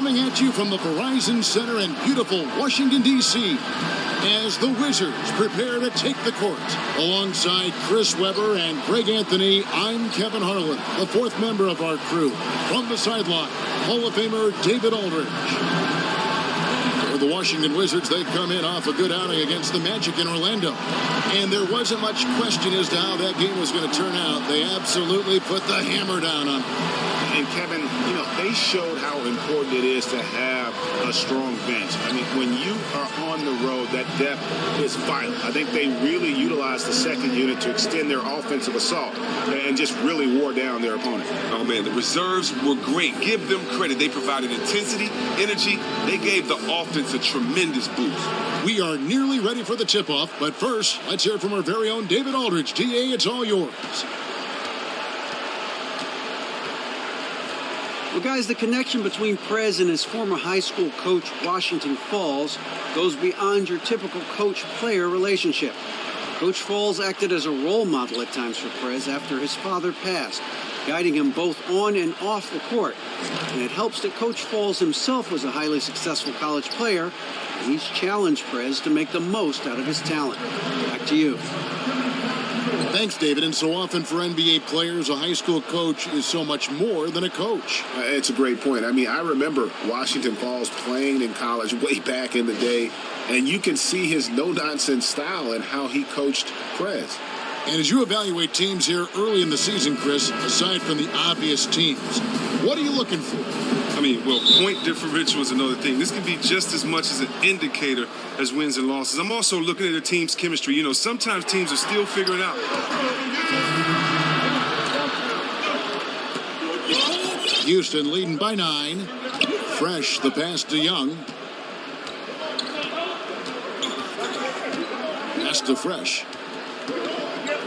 coming at you from the Verizon Center in beautiful Washington, D.C. as the Wizards prepare to take the court. Alongside Chris Webber and Greg Anthony, I'm Kevin Harlan, the fourth member of our crew. From the sideline, Hall of Famer David Aldridge. For the Washington Wizards, they come in off a good outing against the Magic in Orlando. And there wasn't much question as to how that game was going to turn out. They absolutely put the hammer down on them. And Kevin, they showed how important it is to have a strong bench. I mean, when you are on the road, that depth is vital. I think they really utilized the second unit to extend their offensive assault and just really wore down their opponent. Oh, man, the reserves were great. Give them credit. They provided intensity, energy. They gave the offense a tremendous boost. We are nearly ready for the tip-off, but first, let's hear from our very own David Aldridge. DA, it's all yours. Well, guys, the connection between Prez and his former high school coach, Washington Falls, goes beyond your typical coach-player relationship. Coach Falls acted as a role model at times for Prez after his father passed, guiding him both on and off the court. And it helps that Coach Falls himself was a highly successful college player, and he's challenged Prez to make the most out of his talent. Back to you. Thanks, David. And so often for NBA players, a high school coach is so much more than a coach. It's a great point. I mean, I remember Washington Falls playing in college way back in the day, and you can see his no-nonsense style and how he coached Prez. And as you evaluate teams here early in the season, Chris, aside from the obvious teams, what are you looking for? I mean, well, point differential is another thing. This can be just as much as an indicator as wins and losses. I'm also looking at a team's chemistry. Sometimes teams are still figuring out. Houston leading by 9. Fresh, the pass to Young. Pass to Fresh.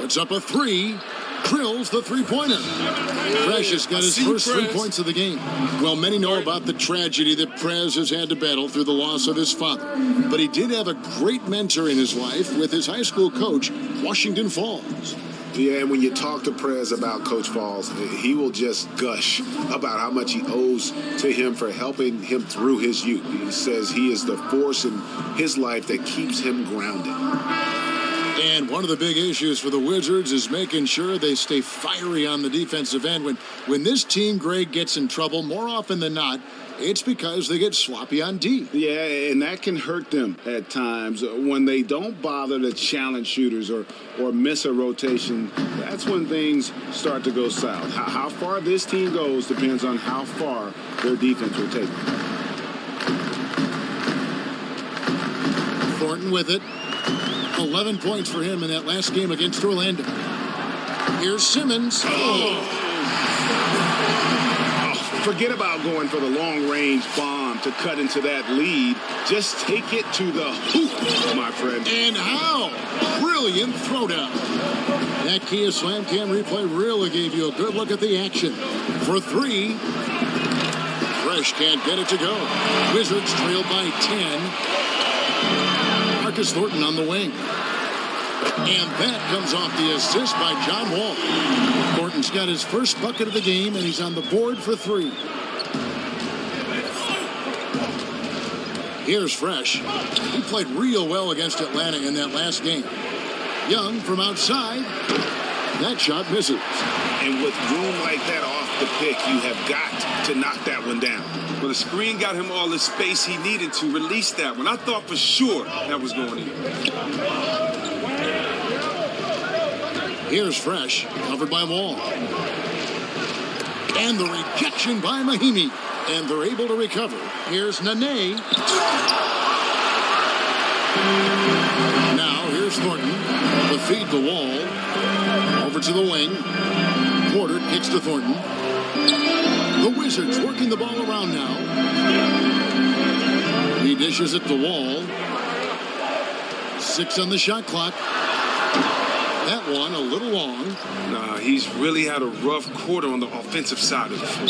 Puts up a 3. Drills the three-pointer. Fresh has got his first 3 points of the game. Well, many know about the tragedy that Prez has had to battle through the loss of his father. But he did have a great mentor in his life with his high school coach, Washington Falls. Yeah, and when you talk to Prez about Coach Falls, he will just gush about how much he owes to him for helping him through his youth. He says he is the force in his life that keeps him grounded. And one of the big issues for the Wizards is making sure they stay fiery on the defensive end. When this team, Greg, gets in trouble, more often than not, it's because they get sloppy on D. Yeah, and that can hurt them at times. When they don't bother to challenge shooters or miss a rotation, that's when things start to go south. How far this team goes depends on how far their defense will take them. Thornton with it. 11 points for him in that last game against Orlando. Here's Simmons. Forget about going for the long-range bomb to cut into that lead. Just take it to the hoop, my friend. And how? Brilliant throwdown. That Kia Slam Cam replay really gave you a good look at the action. For 3. Fresh can't get it to go. Wizards trail by 10. Marcus Thornton on the wing. And that comes off the assist by John Wall. Thornton's got his first bucket of the game, and he's on the board for 3. Here's Fresh. He played real well against Atlanta in that last game. Young from outside. That shot misses. And with room like that off the pick, you have got to knock that one down. Well, the screen got him all the space he needed to release that one. I thought for sure that was going in. Here's Fresh, covered by Wall. And the rejection by Mahimi. And they're able to recover. Here's Nene. Now, here's Thornton. The feed to Wall. Over to the wing. Porter kicks to Thornton. The Wizards working the ball around now. He dishes it to Wall. 6 on the shot clock. That one a little long. Nah, he's really had a rough quarter on the offensive side of the floor.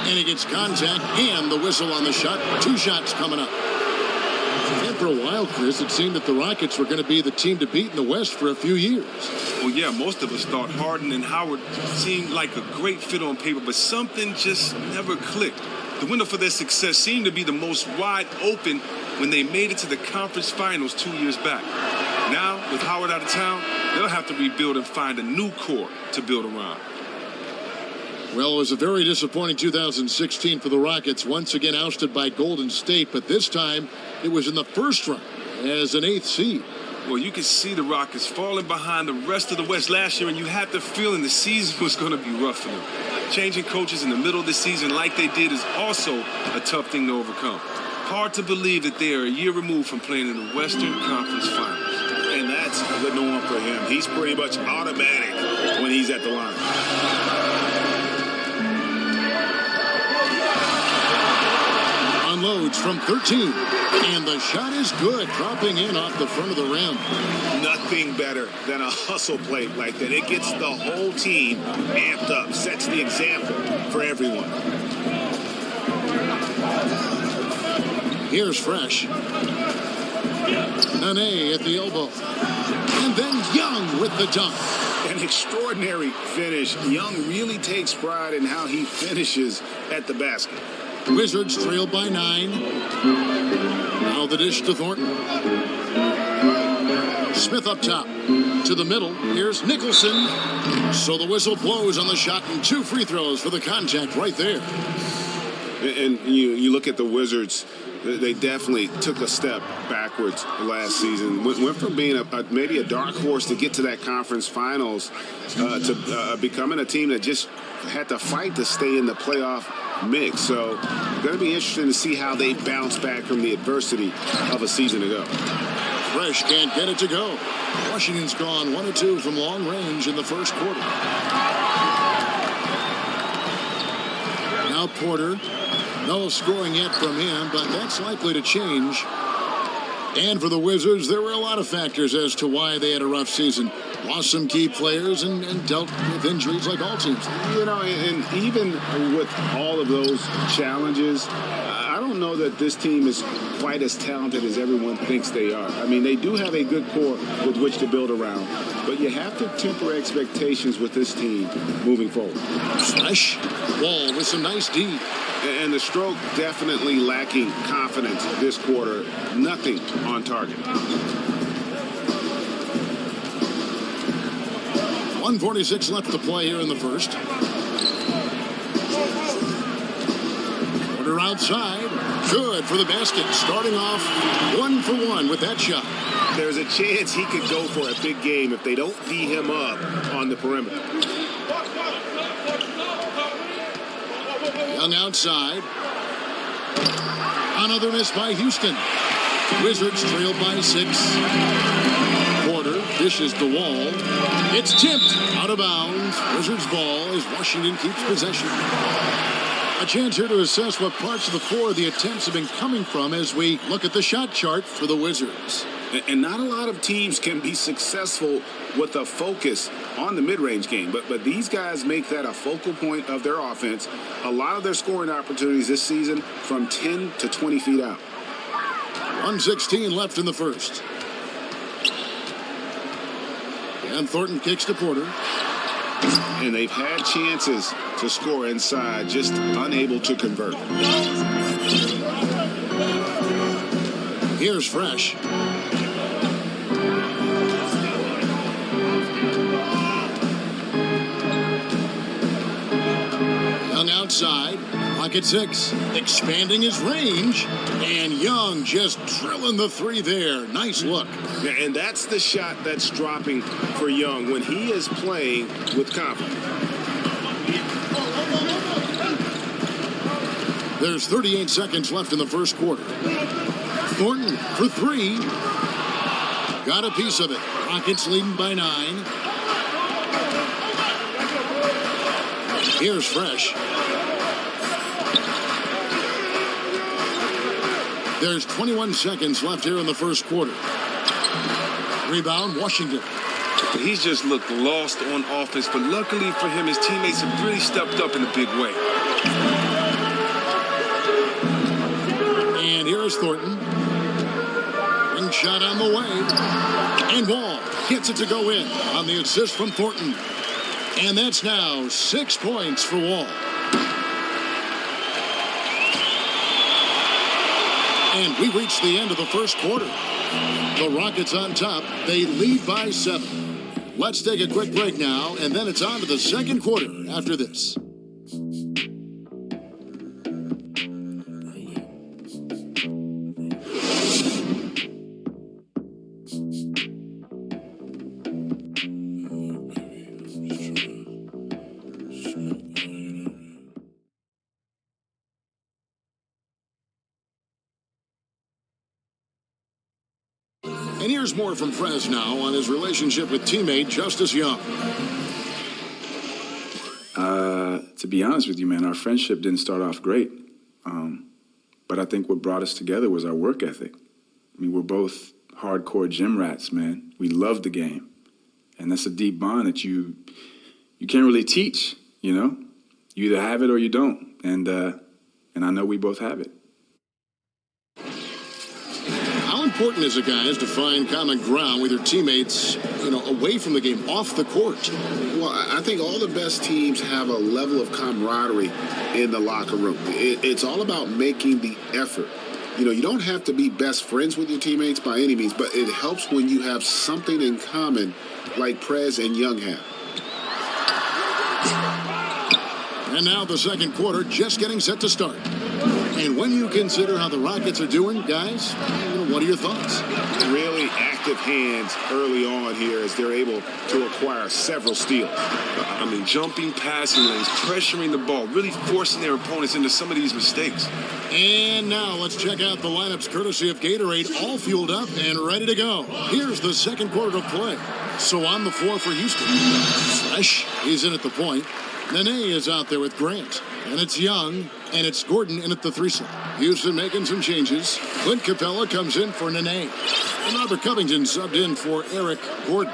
And he gets contact and the whistle on the shot. 2 shots coming up. And for a while, Chris, it seemed that the Rockets were going to be the team to beat in the West for a few years. Well, yeah, most of us thought Harden and Howard seemed like a great fit on paper, but something just never clicked. The window for their success seemed to be the most wide open when they made it to the conference finals 2 years back. Now, with Howard out of town, they'll have to rebuild and find a new core to build around. Well, it was a very disappointing 2016 for the Rockets, once again ousted by Golden State, but this time it was in the first round as an 8th seed. Well, you could see the Rockets falling behind the rest of the West last year, and you had the feeling the season was going to be rough for them. Changing coaches in the middle of the season like they did is also a tough thing to overcome. Hard to believe that they are a year removed from playing in the Western Conference Finals. And that's the norm for him. He's pretty much automatic when he's at the line. Unloads from 13. And the shot is good, dropping in off the front of the rim. Nothing better than a hustle play like that. It gets the whole team amped up, sets the example for everyone. Here's Fresh. Nene at the elbow. And then Young with the dunk. An extraordinary finish. Young really takes pride in how he finishes at the basket. Wizards trail by 9. Now the dish to Thornton. Smith up top. To the middle. Here's Nicholson. So the whistle blows on the shot and 2 free throws for the contact right there. And you look at the Wizards, they definitely took a step backwards last season. Went from being maybe a dark horse to get to that conference finals to becoming a team that just had to fight to stay in the playoff mix. So going to be interesting to see how they bounce back from the adversity of a season ago. Fresh can't get it to go. Washington's gone 1 of 2 from long range in the first quarter. Now Porter. No scoring yet from him, but that's likely to change. And for the Wizards, there were a lot of factors as to why they had a rough season. Lost some key players and dealt with injuries like all teams. You know, and even with all of those challenges, I don't know that this team is quite as talented as everyone thinks they are. I mean, they do have a good core with which to build around, but you have to temper expectations with this team moving forward. Fresh. Wall with some nice D. And the stroke definitely lacking confidence this quarter. Nothing on target. 1:46 left to play here in the first. Porter outside. Good for the basket. Starting off 1 for 1 with that shot. There's a chance he could go for a big game if they don't tee him up on the perimeter. Young outside. Another miss by Houston. Wizards trail by 6. Porter dishes the Wall. It's tipped out of bounds. Wizards ball as Washington keeps possession. A chance here to assess what parts of the floor the attempts have been coming from as we look at the shot chart for the Wizards. And not a lot of teams can be successful with a focus on the mid-range game. But these guys make that a focal point of their offense. A lot of their scoring opportunities this season from 10 to 20 feet out. 1:16 left in the first. And Thornton kicks to Porter. And they've had chances to score inside, just unable to convert. Here's Fresh. Young outside. Pocket 6. Expanding his range. And Young just drilling the 3 there. Nice look. And that's the shot that's dropping for Young when he is playing with confidence. There's 38 seconds left in the first quarter. Thornton for 3. Got a piece of it. Rockets leading by 9. Here's Fresh. There's 21 seconds left here in the first quarter. Rebound, Washington. He's just looked lost on offense, but luckily for him, his teammates have really stepped up in a big way. And here's Thornton. Ring shot on the way. And Wall gets it to go in on the assist from Thornton. And that's now 6 points for Wall. And we reached the end of the first quarter. The Rockets on top. They lead by 7. Let's take a quick break now, and then it's on to the second quarter after this. And here's more from Prez now on his relationship with teammate Justice Young. To be honest with you, man, our friendship didn't start off great. But I think what brought us together was our work ethic. I mean, we're both hardcore gym rats, man. We love the game. And that's a deep bond that you can't really teach, you know? You either have it or you don't. And I know we both have it. How important is it, guys, to find common ground with your teammates, away from the game, off the court? Well, I think all the best teams have a level of camaraderie in the locker room. It's all about making the effort. You don't have to be best friends with your teammates by any means, but it helps when you have something in common like Prez and Young have. And now the second quarter just getting set to start. And when you consider how the Rockets are doing, guys, what are your thoughts? Really active hands early on here as they're able to acquire several steals. I mean, jumping, passing lanes, pressuring the ball, really forcing their opponents into some of these mistakes. And now let's check out the lineups courtesy of Gatorade, all fueled up and ready to go. Here's the second quarter of play. So on the floor for Houston. Fresh, he's in at the point. Nene is out there with Grant. And it's Young, and it's Gordon in at the 3 slot. Houston making some changes. Clint Capella comes in for Nene. And Robert Covington subbed in for Eric Gordon.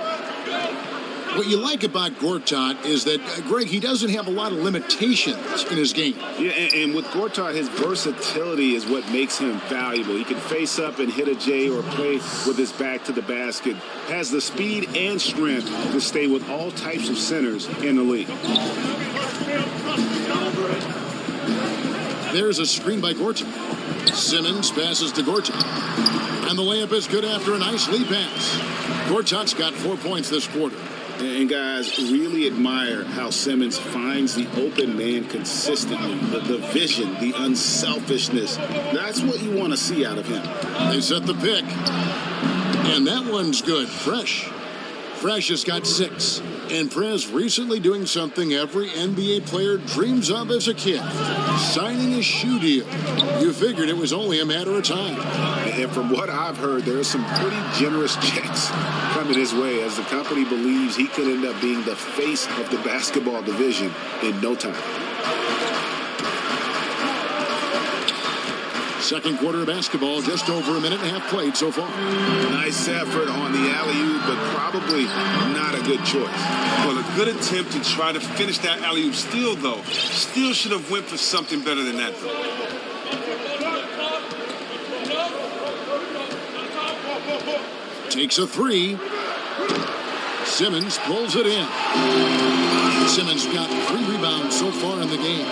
What you like about Gortat is that, Greg, he doesn't have a lot of limitations in his game. Yeah, and with Gortat, his versatility is what makes him valuable. He can face up and hit a J or play with his back to the basket. Has the speed and strength to stay with all types of centers in the league. There's a screen by Gortat. Simmons passes to Gortat. And the layup is good after a nice lead pass. Gortat's got 4 points this quarter. And guys, really admire how Simmons finds the open man consistently. The vision, the unselfishness. That's what you want to see out of him. They set the pick. And that one's good. Fresh has got 6. And Prez recently doing something every NBA player dreams of as a kid. Signing a shoe deal. You figured it was only a matter of time. And from what I've heard, there are some pretty generous checks coming his way as the company believes he could end up being the face of the basketball division in no time. Second quarter of basketball, just over a minute and a half played so far. Nice effort on the alley-oop, but probably not a good choice. Well, a good attempt to try to finish that alley-oop steal, though. Still should have went for something better than that, though. Takes a 3. Simmons pulls it in. Simmons got 3 rebounds so far in the game.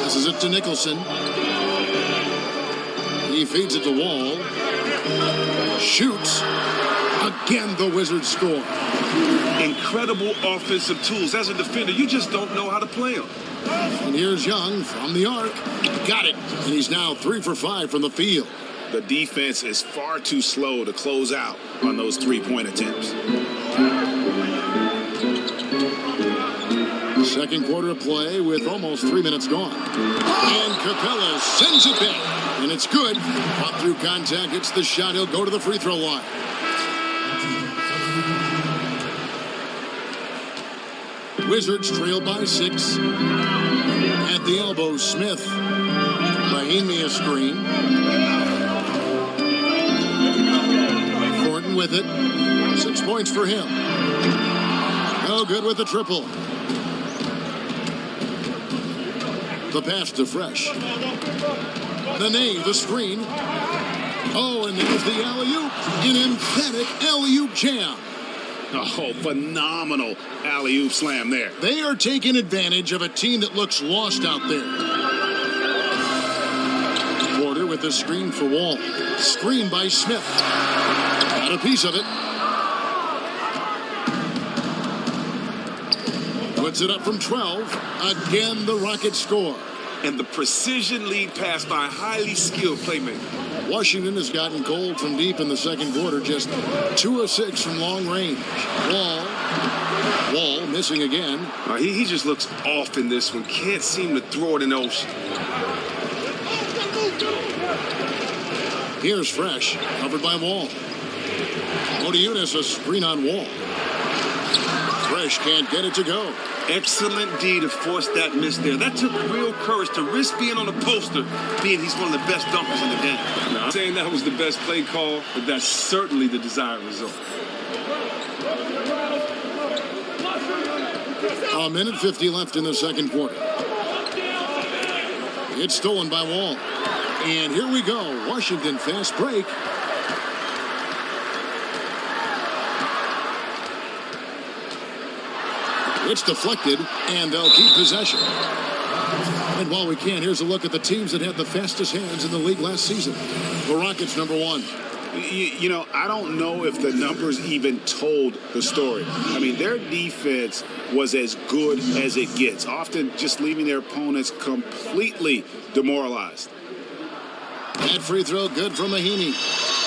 Passes it to Nicholson. He feeds it to Wall. Shoots. Again, the Wizards score. Incredible offensive tools. As a defender, you just don't know how to play them. And here's Young from the arc. Got it. And he's now 3 for 5 from the field. The defense is far too slow to close out on those 3-point attempts. Second quarter of play with almost 3 minutes gone. And Capella sends it back. And it's good. Up through contact, hits the shot. He'll go to the free throw line. Wizards trail by 6. At the elbow, Smith. Bohemia screen. Gordon with it. 6 points for him. No good with the triple. The pass to Fresh. Nene, the screen. Oh, and there's the alley-oop. An emphatic alley-oop jam. Oh, phenomenal alley-oop slam there. They are taking advantage of a team that looks lost out there. with the screen for Wall. Screen by Smith. Got a piece of it. Puts it up from 12. Again, the Rockets score. And the precision lead pass by a highly skilled playmaker. Washington has gotten cold from deep in the second quarter. Just 2 of 6 from long range. Wall missing again. He just looks off in this one. Can't seem to throw it in the ocean. Here's Fresh, covered by Wall. Motiejunas a screen on Wall. Fresh can't get it to go. Excellent D to force that miss there. That took real courage to risk being on the poster, being he's one of the best dunkers in the game. Now, I'm saying that was the best play call, but that's certainly the desired result. A minute 50 left in the second quarter. It's stolen by Wall. And here we go. Washington fast break. It's deflected, and they'll keep possession. And while we can, here's a look at the teams that had the fastest hands in the league last season. The Rockets, number 1. You know, I don't know if the numbers even told the story. I mean, their defense was as good as it gets, often just leaving their opponents completely demoralized. That free throw good from Mahinmi.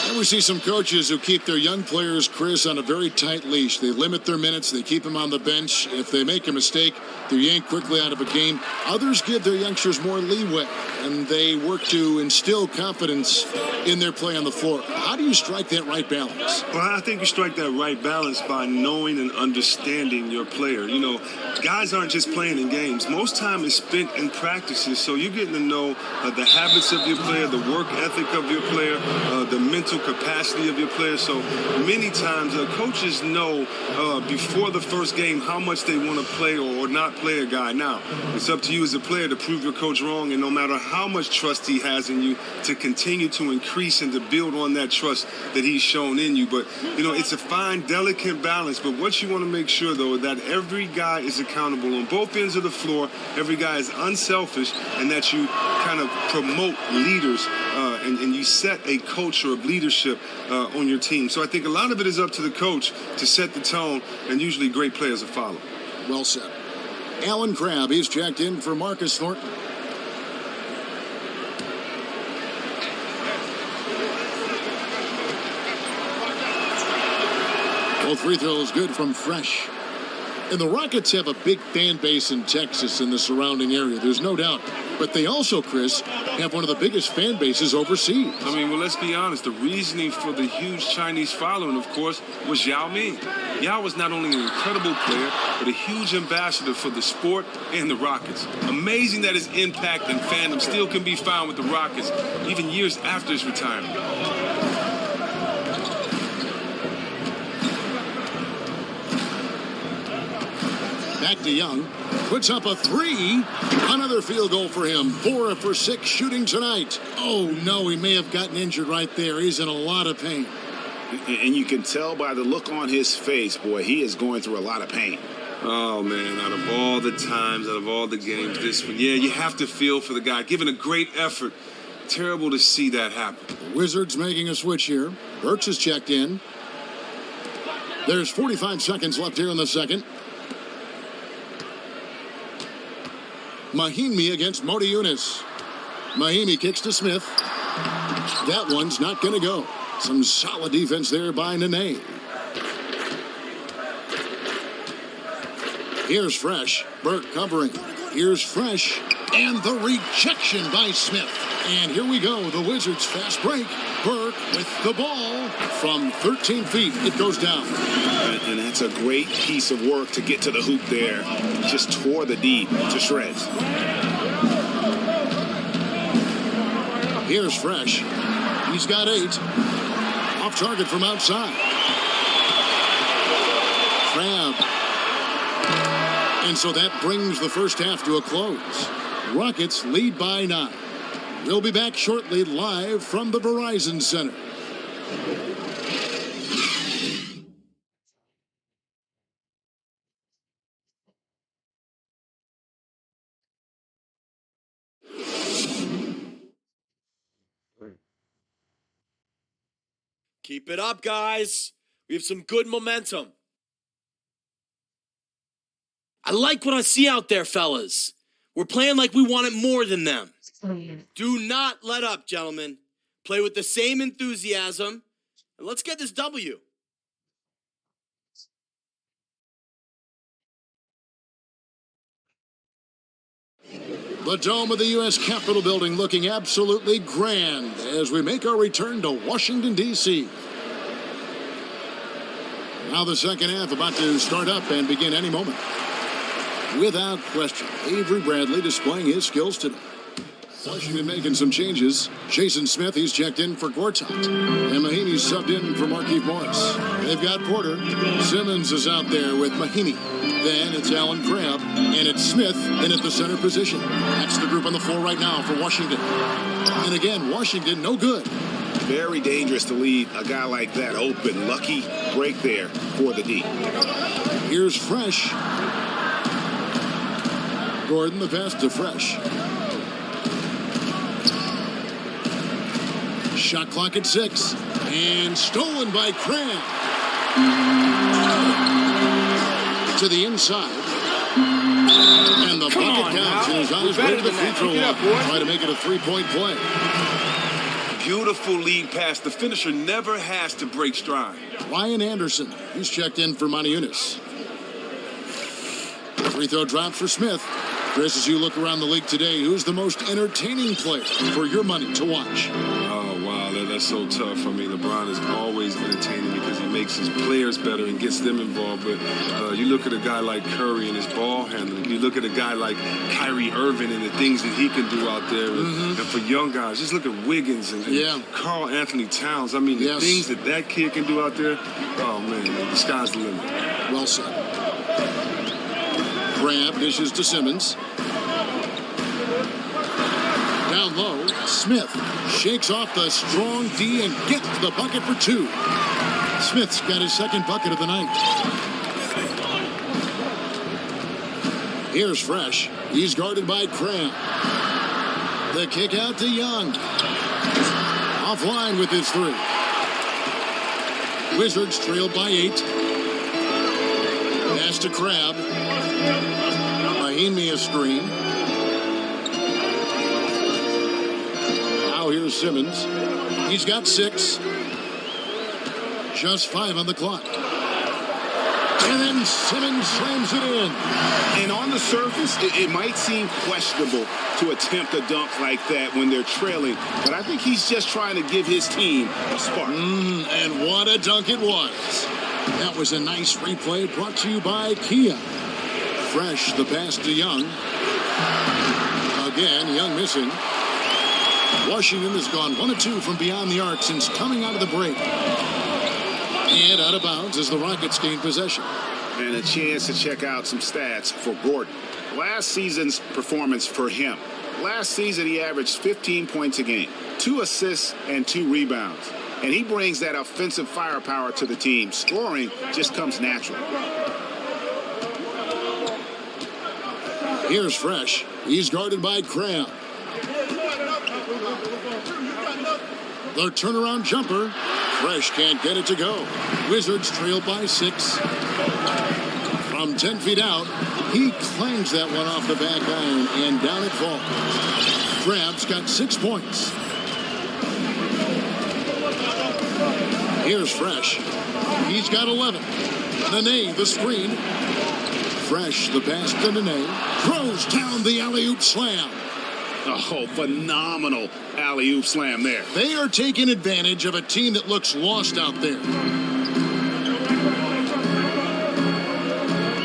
And we see some coaches who keep their young players, Chris, on a very tight leash. They limit their minutes. They keep them on the bench. If they make a mistake, they're yanked quickly out of a game. Others give their youngsters more leeway, and they work to instill confidence in their play on the floor. How do you strike that right balance? Well, I think you strike that right balance by knowing and understanding your player. You know, guys aren't just playing in games. Most time is spent in practices, so you're getting to know the habits of your player, the work ethic of your player, the mental capacity of your player. So many times coaches know before the first game how much they want to play or not play a guy. Now, it's up to you as a player to prove your coach wrong, and no matter how much trust he has in you, to continue to increase and to build on that trust that he's shown in you. But, you know, it's a fine, delicate balance. But what you want to make sure, though, that every guy is accountable on both ends of the floor. Every guy is unselfish, and that you kind of promote leaders and you set a culture of leadership on your team. So I think a lot of it is up to the coach to set the tone, and usually great players will follow. Well said. Alan Crabb, he's checked in for Marcus Thornton. Both free throws good from Fresh. And the Rockets have a big fan base in Texas and the surrounding area. There's no doubt. But they also, Chris, have one of the biggest fan bases overseas. I mean, well, let's be honest. The reasoning for the huge Chinese following, of course, was Yao Ming. Yao was not only an incredible player, but a huge ambassador for the sport and the Rockets. Amazing that his impact and fandom still can be found with the Rockets, even years after his retirement. Back to Young. Puts up a 3. Another field goal for him. 4 for 6 shooting tonight. Oh, no, he may have gotten injured right there. He's in a lot of pain. And you can tell by the look on his face, boy, he is going through a lot of pain. Oh, man, out of all the times, out of all the games, this one, yeah, you have to feel for the guy. Giving a great effort. Terrible to see that happen. The Wizards making a switch here. Burks is checked in. There's 45 seconds left here in the second. Mahinmi against Motiejunas. Mahinmi kicks to Smith. That one's not going to go. Some solid defense there by Nene. Here's Fresh. Burke covering. Here's Fresh. And the rejection by Smith. And here we go. The Wizards fast break. Burke with the ball from 13 feet. It goes down. And that's a great piece of work to get to the hoop there. Just tore the D to shreds. Here's Fresh. He's got 8. Off target from outside. Crabb. And so that brings the first half to a close. Rockets lead by 9. We'll be back shortly live from the Verizon Center. Keep it up, guys. We have some good momentum. I like what I see out there, fellas. We're playing like we want it more than them. Do not let up, gentlemen. Play with the same enthusiasm, and let's get this W. The dome of the U.S. Capitol building looking absolutely grand as we make our return to Washington, D.C. Now the second half about to start up and begin any moment. Without question, Avery Bradley displaying his skills today. Washington making some changes. Jason Smith, he's checked in for Gortat. And Mahinmi's subbed in for Markieff Morris. They've got Porter. Simmons is out there with Mahinmi. Then it's Allen Crabbe. And it's Smith in at the center position. That's the group on the floor right now for Washington. And again, Washington no good. Very dangerous to leave a guy like that open. Lucky break there for the D. Here's Fresh. Gordon, the pass to Fresh. Shot clock at 6. And stolen by Crabbe. To the inside. And the bucket counts. And he's on his way to the free throw line. Try to make it a three-point play. Beautiful lead pass. The finisher never has to break stride. Ryan Anderson, he's checked in for Monty Eunice. Free throw drop for Smith. Chris, as you look around the league today, who's the most entertaining player for your money to watch? Oh, wow, that's so tough. I mean, LeBron is always entertaining because he makes his players better and gets them involved. But you look at a guy like Curry and his ball handling. You look at a guy like Kyrie Irving and the things that he can do out there. And for young guys, just look at Wiggins and Karl Anthony Towns. I mean, the things that kid can do out there, oh, man, the sky's the limit. Well said. Crabbe dishes to Simmons. Down low, Smith shakes off the strong D and gets the bucket for 2. Smith's got his second bucket of the night. Here's Fresh. He's guarded by Crabbe. The kick out to Young. Offline with his 3. Wizards trailed by 8. Pass to Crabbe. Mahinmi a screen. Now here's Simmons. He's got 6. Just 5 on the clock. And then Simmons slams it in. And on the surface, it might seem questionable to attempt a dunk like that when they're trailing. But I think he's just trying to give his team a spark. And what a dunk it was. That was a nice replay brought to you by Kia. Fresh, the pass to Young. Again, Young missing. Washington has gone 1 of 2 from beyond the arc since coming out of the break. And out of bounds as the Rockets gain possession. And a chance to check out some stats for Gordon. Last season's performance for him. Last season, he averaged 15 points a game, 2 assists, and 2 rebounds. And he brings that offensive firepower to the team. Scoring just comes natural. Here's Fresh. He's guarded by Crabbe. The turnaround jumper. Fresh can't get it to go. Wizards trail by 6. From 10 feet out, he clangs that one off the back iron, and down it falls. Crabbe's got 6 points. Here's Fresh. He's got 11. Nene, the screen. Fresh, the pass to Nene. Throws down the alley-oop slam. Oh, phenomenal alley-oop slam there. They are taking advantage of a team that looks lost out there.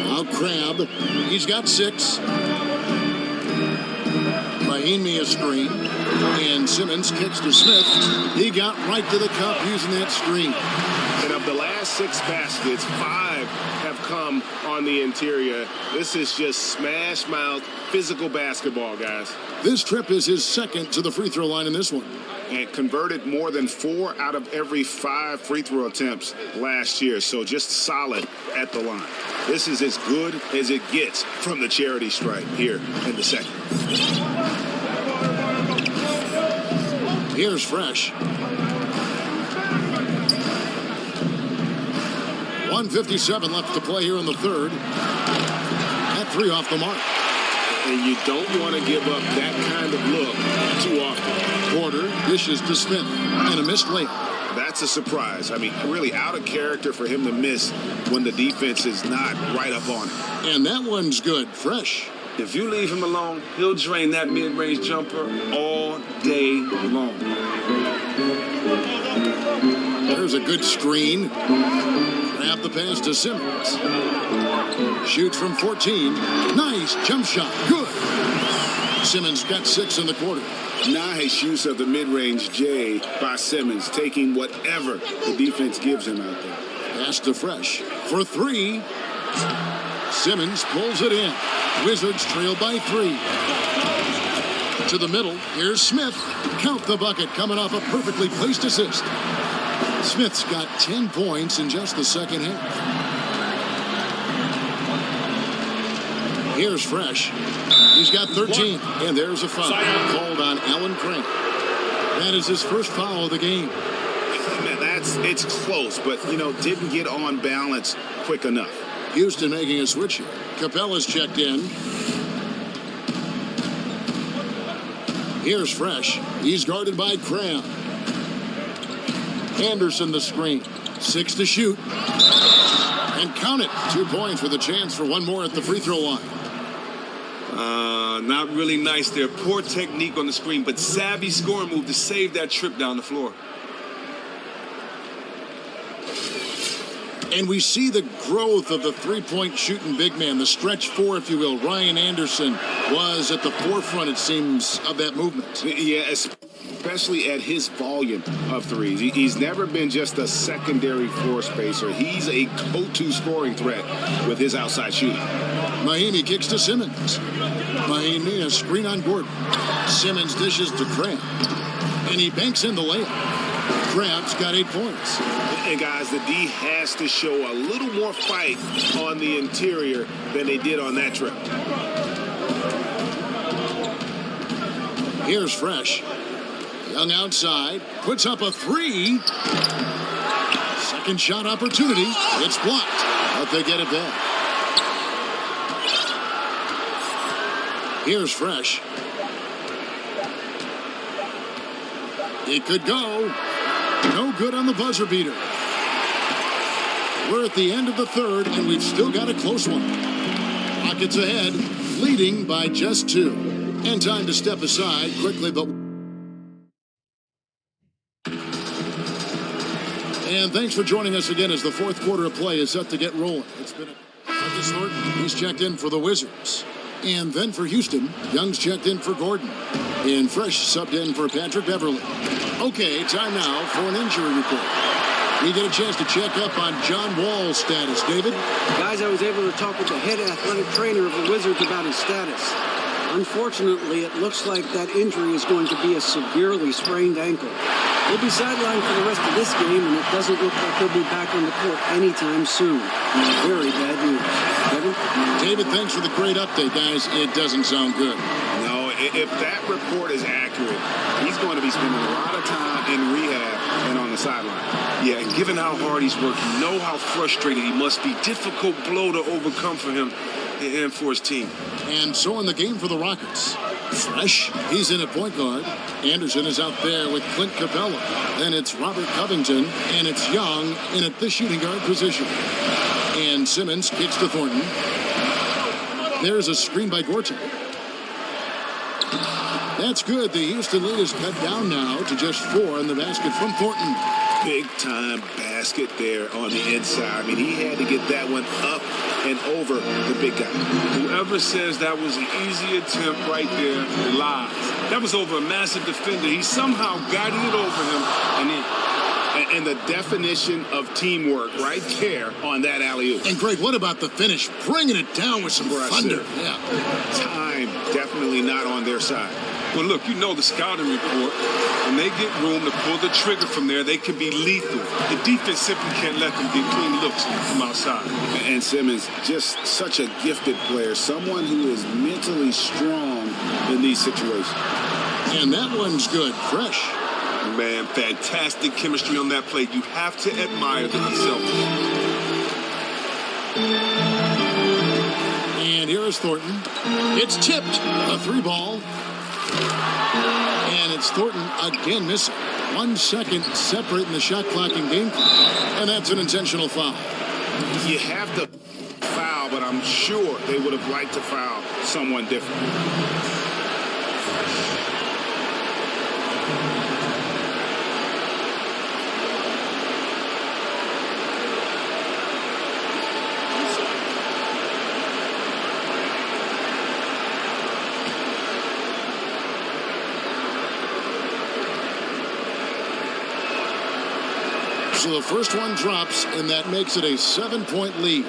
Now Crabbe, he's got 6. Mahinmi a screen. And Simmons kicks to Smith. He got right to the cup using that screen. And of the last 6 baskets, 5 have come on the interior. This is just smash mouth physical basketball, guys. This trip is his second to the free throw line in this one. And converted more than 4 out of every 5 free throw attempts last year. So just solid at the line. This is as good as it gets from the charity stripe here in the second. Here's Fresh. 1:57 left to play here in the third. That three off the mark. And you don't want to give up that kind of look too often. Porter dishes to Smith, and a missed layup. That's a surprise. I mean, really out of character for him to miss when the defense is not right up on him. And that one's good. Fresh. If you leave him alone, he'll drain that mid-range jumper all day long. There's a good screen. Grab the pass to Simmons. Shoots from 14. Nice jump shot. Good. Simmons got 6 in the quarter. Nice use of the mid-range J by Simmons, taking whatever the defense gives him out there. Pass to Fresh for 3. Simmons pulls it in. Wizards trail by 3. To the middle. Here's Smith. Count the bucket coming off a perfectly placed assist. Smith's got 10 points in just the second half. Here's Fresh. He's got 13. And there's a foul called on Alan Craig. That is his first foul of the game. It's close, but, didn't get on balance quick enough. Houston making a switch here. Capella's checked in. Here's Fresh. He's guarded by Cram. Anderson the screen. 6 to shoot. And count it. 2 points with a chance for one more at the free throw line. Not really nice there. Poor technique on the screen, but savvy scoring move to save that trip down the floor. And we see the growth of the three-point shooting big man, the stretch 4, if you will. Ryan Anderson was at the forefront, it seems, of that movement. Yeah, especially at his volume of threes. He's never been just a secondary floor spacer. He's a go-to scoring threat with his outside shooting. Mahinmi kicks to Simmons. Mahinmi a screen on Gordon. Simmons dishes to Crabb. And he banks in the layup. Crabb's got 8 points. And guys, the D has to show a little more fight on the interior than they did on that trip. Here's Fresh. Young outside. Puts up a 3. Second shot opportunity. It's blocked. But they get it back. Here's Fresh. It could go. No good on the buzzer beater. We're at the end of the third, and we've still got a close one. Rockets ahead, leading by just 2. And time to step aside quickly, but... And thanks for joining us again as the fourth quarter of play is set to get rolling. It's been Marcus Thornton. He's checked in for the Wizards. And then for Houston, Young's checked in for Gordon. And Fresh subbed in for Patrick Beverly. Okay, time now for an injury report. We get a chance to check up on John Wall's status. David? Guys, I was able to talk with the head athletic trainer of the Wizards about his status. Unfortunately, it looks like that injury is going to be a severely sprained ankle. He'll be sidelined for the rest of this game, and it doesn't look like he'll be back on the court anytime soon. Very bad news. Kevin? David, thanks for the great update, guys. It doesn't sound good. No, if that report is accurate, he's going to be spending a lot of time in rehab and on the sideline. Yeah, and given how hard he's worked, you know how frustrated he must be. Difficult blow to overcome for him and for his team. And so in the game for the Rockets. Fresh, he's in at point guard. Anderson is out there with Clint Capella. Then it's Robert Covington, and it's Young in at the shooting guard position. And Simmons kicks to Thornton. There's a screen by Gortat. That's good. The Houston lead is cut down now to just 4 in the basket from Thornton. Big-time basket there on the inside. I mean, he had to get that one up and over the big guy. Whoever says that was an easy attempt right there lies. That was over a massive defender. He somehow guided it over him and in. And the definition of teamwork right there on that alley-oop. And Greg, what about the finish? Bringing it down with some thunder. Yeah. Time definitely not on their side. Well, look, you know the scouting report. When they get room to pull the trigger from there, they can be lethal. The defense simply can't let them get clean looks from outside. And Simmons, just such a gifted player, someone who is mentally strong in these situations. And that one's good. Fresh. Man, fantastic chemistry on that play. You have to admire the unselfish. Here's Thornton. It's tipped. A 3-ball. And it's Thornton again missing. 1 second separating the shot clock and game clock. And that's an intentional foul. You have to foul, but I'm sure they would have liked to foul someone different. So the first one drops, and that makes it a 7-point lead.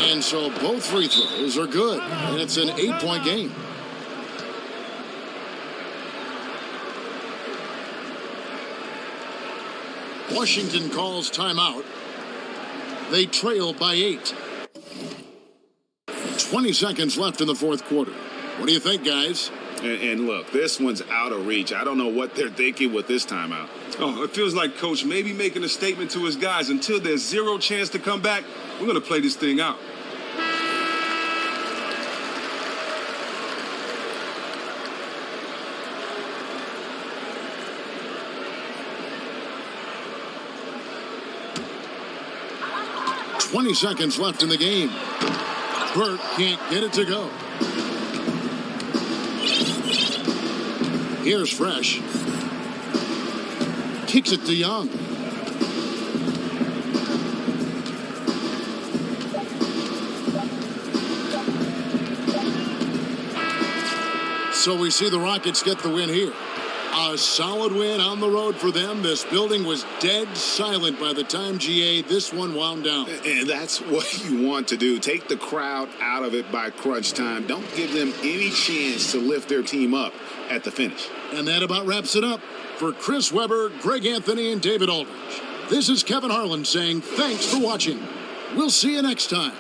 And so both free throws are good, and it's an 8-point game. Washington calls timeout. They trail by 8. 20 seconds left in the fourth quarter. What do you think, guys? And look, this one's out of reach. I don't know what they're thinking with this timeout. Oh, it feels like Coach may be making a statement to his guys. Until there's zero chance to come back, we're going to play this thing out. Twenty seconds left in the game. Burke can't get it to go. Here's Fresh. Kicks it to Young. So we see the Rockets get the win here. A solid win on the road for them. This building was dead silent by the time, GA, this one wound down. And that's what you want to do. Take the crowd out of it by crunch time. Don't give them any chance to lift their team up at the finish. And that about wraps it up. For Chris Webber, Greg Anthony, and David Aldridge, this is Kevin Harlan saying thanks for watching. We'll see you next time.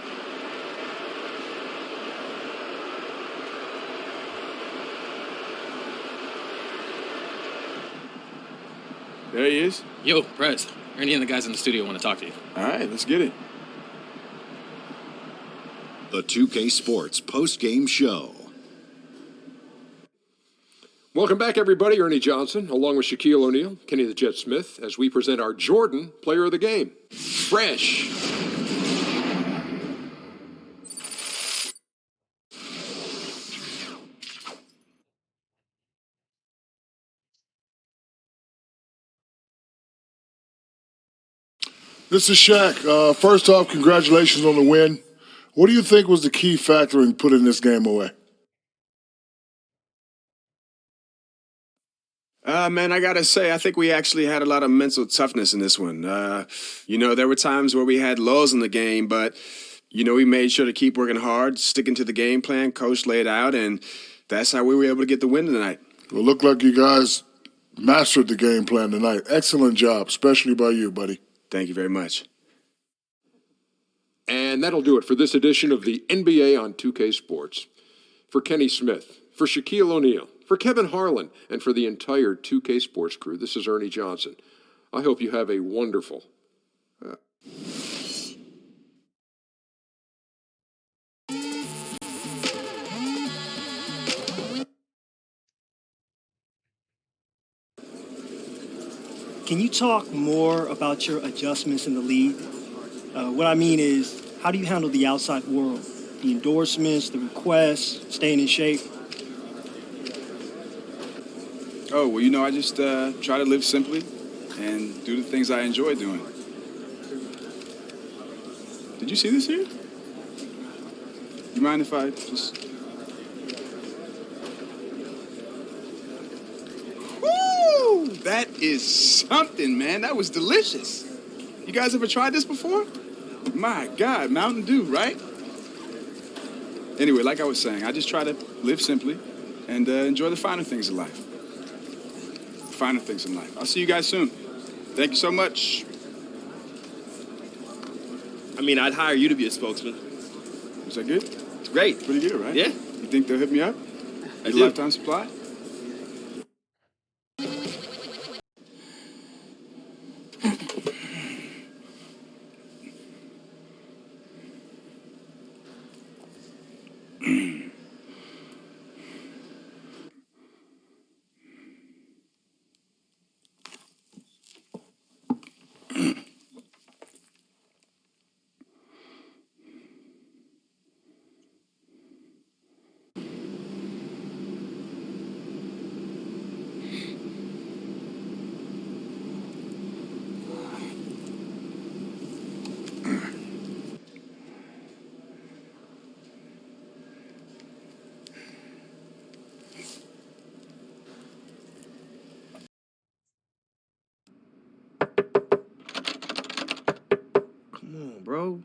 There he is. Yo, Prez. Ernie and the guys in the studio want to talk to you. All right, let's get it. The 2K Sports post-game show. Welcome back, everybody. Ernie Johnson, along with Shaquille O'Neal, Kenny the Jet Smith, as we present our Jordan Player of the Game. Fresh. This is Shaq. First off, congratulations on the win. What do you think was the key factor in putting this game away? Man, I got to say, I think we actually had a lot of mental toughness in this one. There were times where we had lulls in the game, but, we made sure to keep working hard, sticking to the game plan Coach laid out, and that's how we were able to get the win tonight. Well, it looked like you guys mastered the game plan tonight. Excellent job, especially by you, buddy. Thank you very much. And that'll do it for this edition of the NBA on 2K Sports. For Kenny Smith, for Shaquille O'Neal, for Kevin Harlan, and for the entire 2K Sports crew, this is Ernie Johnson. I hope you have a wonderful... Can you talk more about your adjustments in the league? What I mean is, how do you handle the outside world? The endorsements, the requests, staying in shape? Oh, well, I just try to live simply and do the things I enjoy doing. Did you see this here? You mind if I just... Woo! That is something, man. That was delicious. You guys ever tried this before? My God, Mountain Dew, right? Anyway, like I was saying, I just try to live simply and enjoy the finer things in life. Finer things in life. I'll see you guys soon. Thank you so much. I mean, I'd hire you to be a spokesman. Is that good? It's great. Pretty good, right? Yeah. You think they'll hit me up? I A do. lifetime supply? Come on, bro.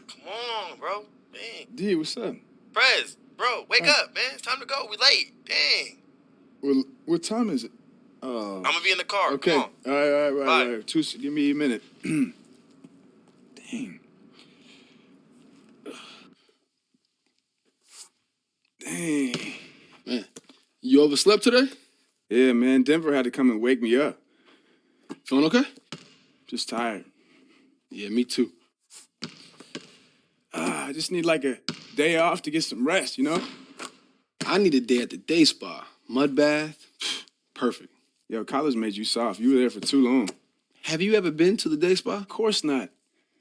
Come on, bro. Dang. D, what's up? Prez, bro, wake up, man. It's time to go. We late. Dang. Well, what time is it? I'm gonna be in the car. Okay. Come All on. right. Bye. Give me a minute. Dang. Dang. Man, you overslept today? Yeah, man. Denver had to come and wake me up. Feeling okay? Just tired. Yeah, me too. I just need like a day off to get some rest, you know? I need a day at the day spa. Mud bath. Perfect. Yo, college made you soft. You were there for too long. Have you ever been to the day spa? Of course not.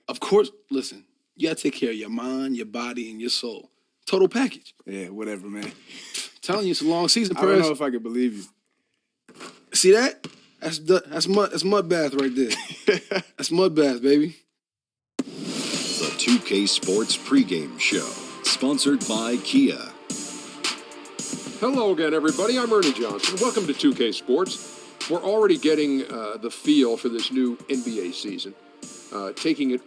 Of course. Listen, you gotta take care of your mind, your body, and your soul. Total package. Yeah, whatever, man. Telling you, it's a long season, I don't Perez. know if I could believe you. See that? That's mud bath right there. That's mud bath, baby. The 2K Sports pregame show, sponsored by Kia. Hello again, everybody. I'm Ernie Johnson. Welcome to 2K Sports. We're already getting the feel for this new NBA season, taking it.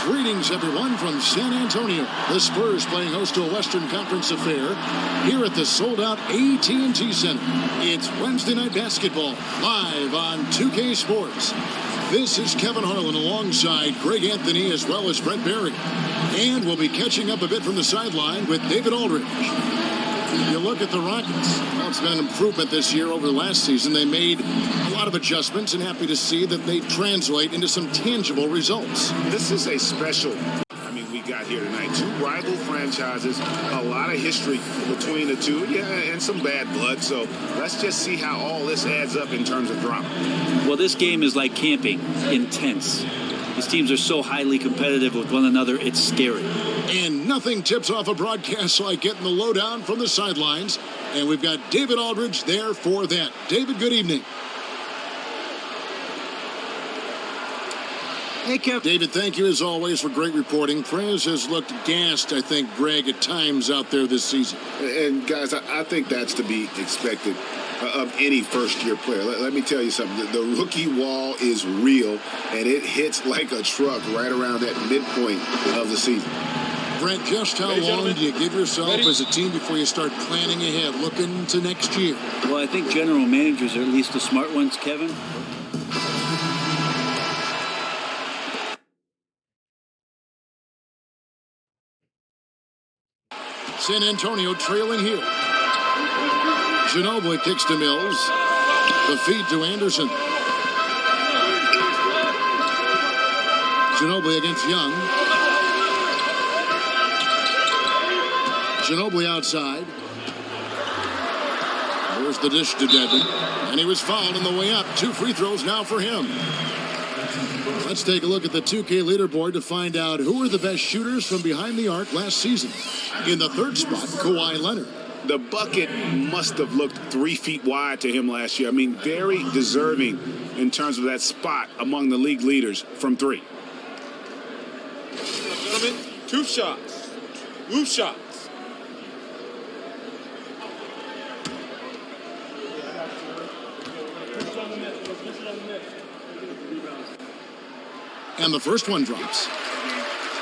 Greetings, everyone, from San Antonio. The Spurs playing host to a Western Conference affair here at the sold-out AT&T Center. It's Wednesday Night Basketball, live on 2K Sports. This is Kevin Harlan alongside Greg Anthony as well as Brent Barry. And we'll be catching up a bit from the sideline with David Aldridge. You look at the Rockets. Well, it's been an improvement this year over last season. They made a lot of adjustments, and happy to see that they translate into some tangible results. This is a special. We got here tonight. Two rival franchises, a lot of history between the two, and some bad blood. So let's just see how all this adds up in terms of drama. Well, this game is like camping, intense. These teams are so highly competitive with one another, it's scary. And nothing tips off a broadcast like getting the lowdown from the sidelines. And we've got David Aldridge there for that. David, good evening. Hey, Kev. David, thank you as always for great reporting. Prez has looked gassed, I think, Greg, at times out there this season. And guys, I think that's to be expected of any first-year player. Let me tell you something. The rookie wall is real, and it hits like a truck right around that midpoint of the season. Brent, just how long do you give yourself as a team before you start planning ahead, looking to next year? Well, I think general managers are at least the smart ones, Kevin. San Antonio trailing here. Ginobili kicks to Mills. The feed to Anderson. Ginobili against Young. Ginobili outside. There's the dish to Devin. And he was fouled on the way up. 2 free throws now for him. Let's take a look at the 2K leaderboard to find out who were the best shooters from behind the arc last season. In the third spot, Kawhi Leonard. The bucket must have looked 3 feet wide to him last year. Very deserving in terms of that spot among the league leaders from 3. Gentlemen, 2 shots. 2 shots. And the first one drops.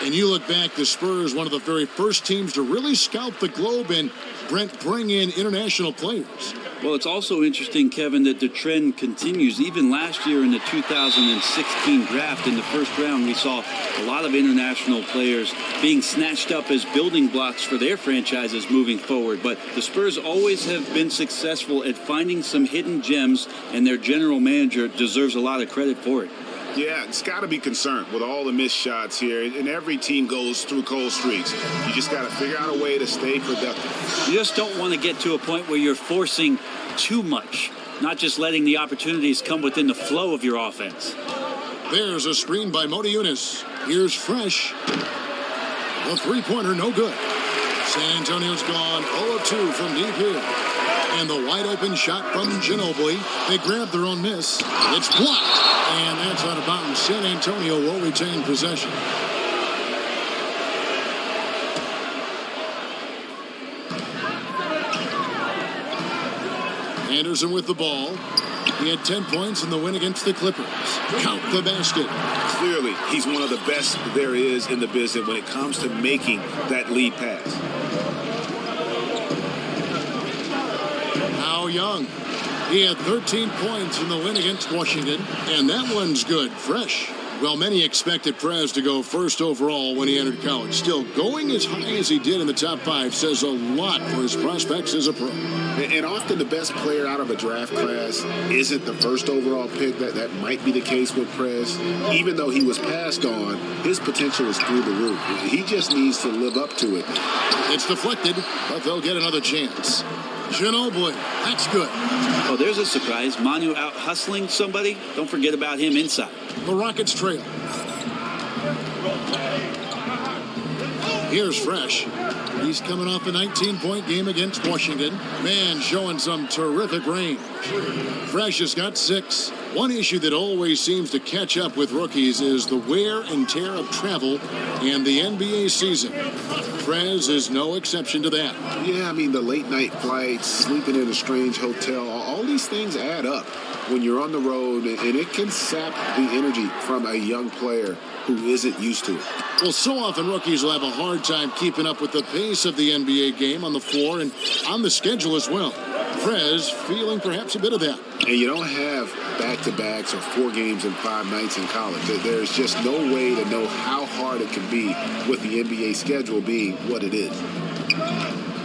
And you look back, the Spurs, one of the very first teams to really scout the globe and, Brent, bring in international players. Well, it's also interesting, Kevin, that the trend continues. Even last year in the 2016 draft, in the first round, we saw a lot of international players being snatched up as building blocks for their franchises moving forward. But the Spurs always have been successful at finding some hidden gems, and their general manager deserves a lot of credit for it. Yeah, it's got to be concerned with all the missed shots here, and every team goes through cold streaks. You just got to figure out a way to stay productive. You just don't want to get to a point where you're forcing too much, not just letting the opportunities come within the flow of your offense. There's a screen by Mota Eunice. Here's Fresh. The three-pointer, no good. San Antonio's gone 0 of 2 from deep here. And the wide-open shot from Ginobili. They grab their own miss. It's blocked. And that's out of bounds. San Antonio will retain possession. Anderson with the ball. He had 10 points in the win against the Clippers. Count the basket. Clearly, he's one of the best there is in the business when it comes to making that lead pass. Now Young. He had 13 points in the win against Washington, and that one's good. Fresh. Well, many expected Prez to go first overall when he entered college. Still, going as high as he did in the top 5 says a lot for his prospects as a pro. And often the best player out of a draft class isn't the first overall pick. That might be the case with Prez. Even though he was passed on, his potential is through the roof. He just needs to live up to it. It's deflected, but they'll get another chance. Ginobili, that's good. Oh, there's a surprise. Manu out hustling somebody. Don't forget about him inside. The Rockets trail. Here's Fresh. He's coming off a 19-point game against Washington. Man, showing some terrific range. Fresh has got 6. One issue that always seems to catch up with rookies is the wear and tear of travel and the NBA season. Prez is no exception to that. Yeah, I mean, the late-night flights, sleeping in a strange hotel, all these things add up when you're on the road, and it can sap the energy from a young player who isn't used to it. Well, so often rookies will have a hard time keeping up with the pace of the NBA game on the floor and on the schedule as well. Prez feeling perhaps a bit of that. And you don't have back-to-backs or 4 games in 5 nights in college. There's just no way to know how hard it can be with the NBA schedule being what it is.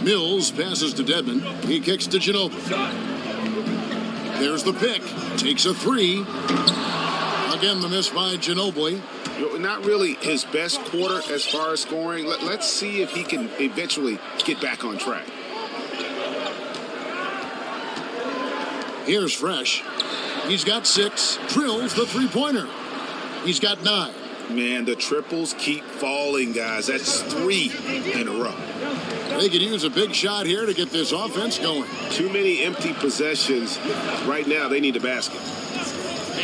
Mills passes to Dedmon. He kicks to Ginobili. There's the pick. Takes a 3. Again, the miss by Ginobili. Not really his best quarter as far as scoring. Let's see if he can eventually get back on track. Here's Fresh. He's got 6. Drills the three-pointer. He's got 9. Man, the triples keep falling, guys. That's 3 in a row. They could use a big shot here to get this offense going. Too many empty possessions. Right now, they need a basket.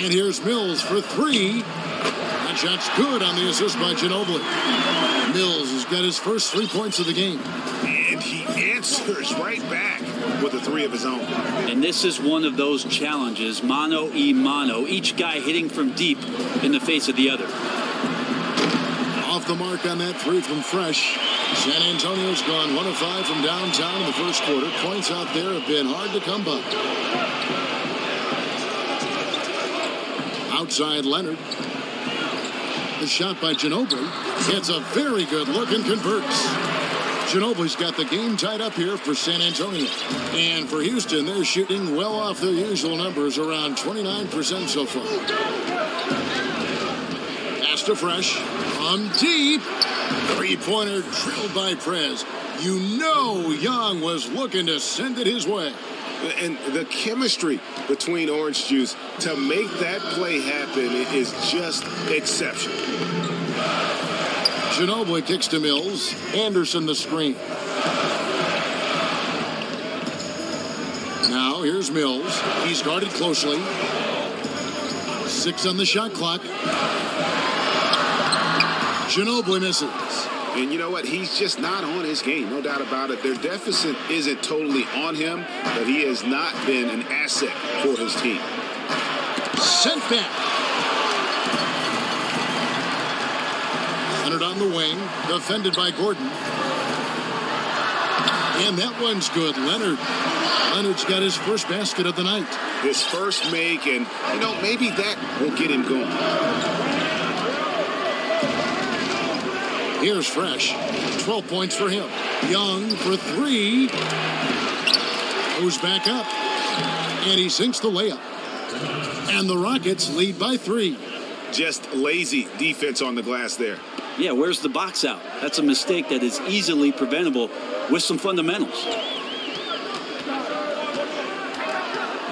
And here's Mills for 3. That shot's good on the assist by Ginobili. Mills has got his first 3 points of the game. And he answers right back with a 3 of his own. And this is one of those challenges, mano y mano, each guy hitting from deep in the face of the other. Off the mark on that 3 from Fresh. San Antonio's gone 1 of 5 from downtown in the first quarter. Points out there have been hard to come by. Outside Leonard. The shot by Ginobili. It's a very good look and converts. Ginobili's got the game tied up here for San Antonio. And for Houston, they're shooting well off their usual numbers, around 29% so far. Pass to Fresh. On deep. Three-pointer drilled by Prez. You know Young was looking to send it his way. And the chemistry between Orange Juice to make that play happen is just exceptional. Ginobili kicks to Mills. Anderson the screen. Now here's Mills. He's guarded closely. 6 on the shot clock. Ginobili misses. And you know what? He's just not on his game, no doubt about it. Their deficit isn't totally on him, but he has not been an asset for his team. Sent back. Leonard on the wing, defended by Gordon. And that one's good. Leonard's got his first basket of the night. His first make, and, maybe that will get him going. Here's Fresh. 12 points for him. Young for 3. Goes back up. And he sinks the layup. And the Rockets lead by 3. Just lazy defense on the glass there. Yeah, where's the box out? That's a mistake that is easily preventable with some fundamentals.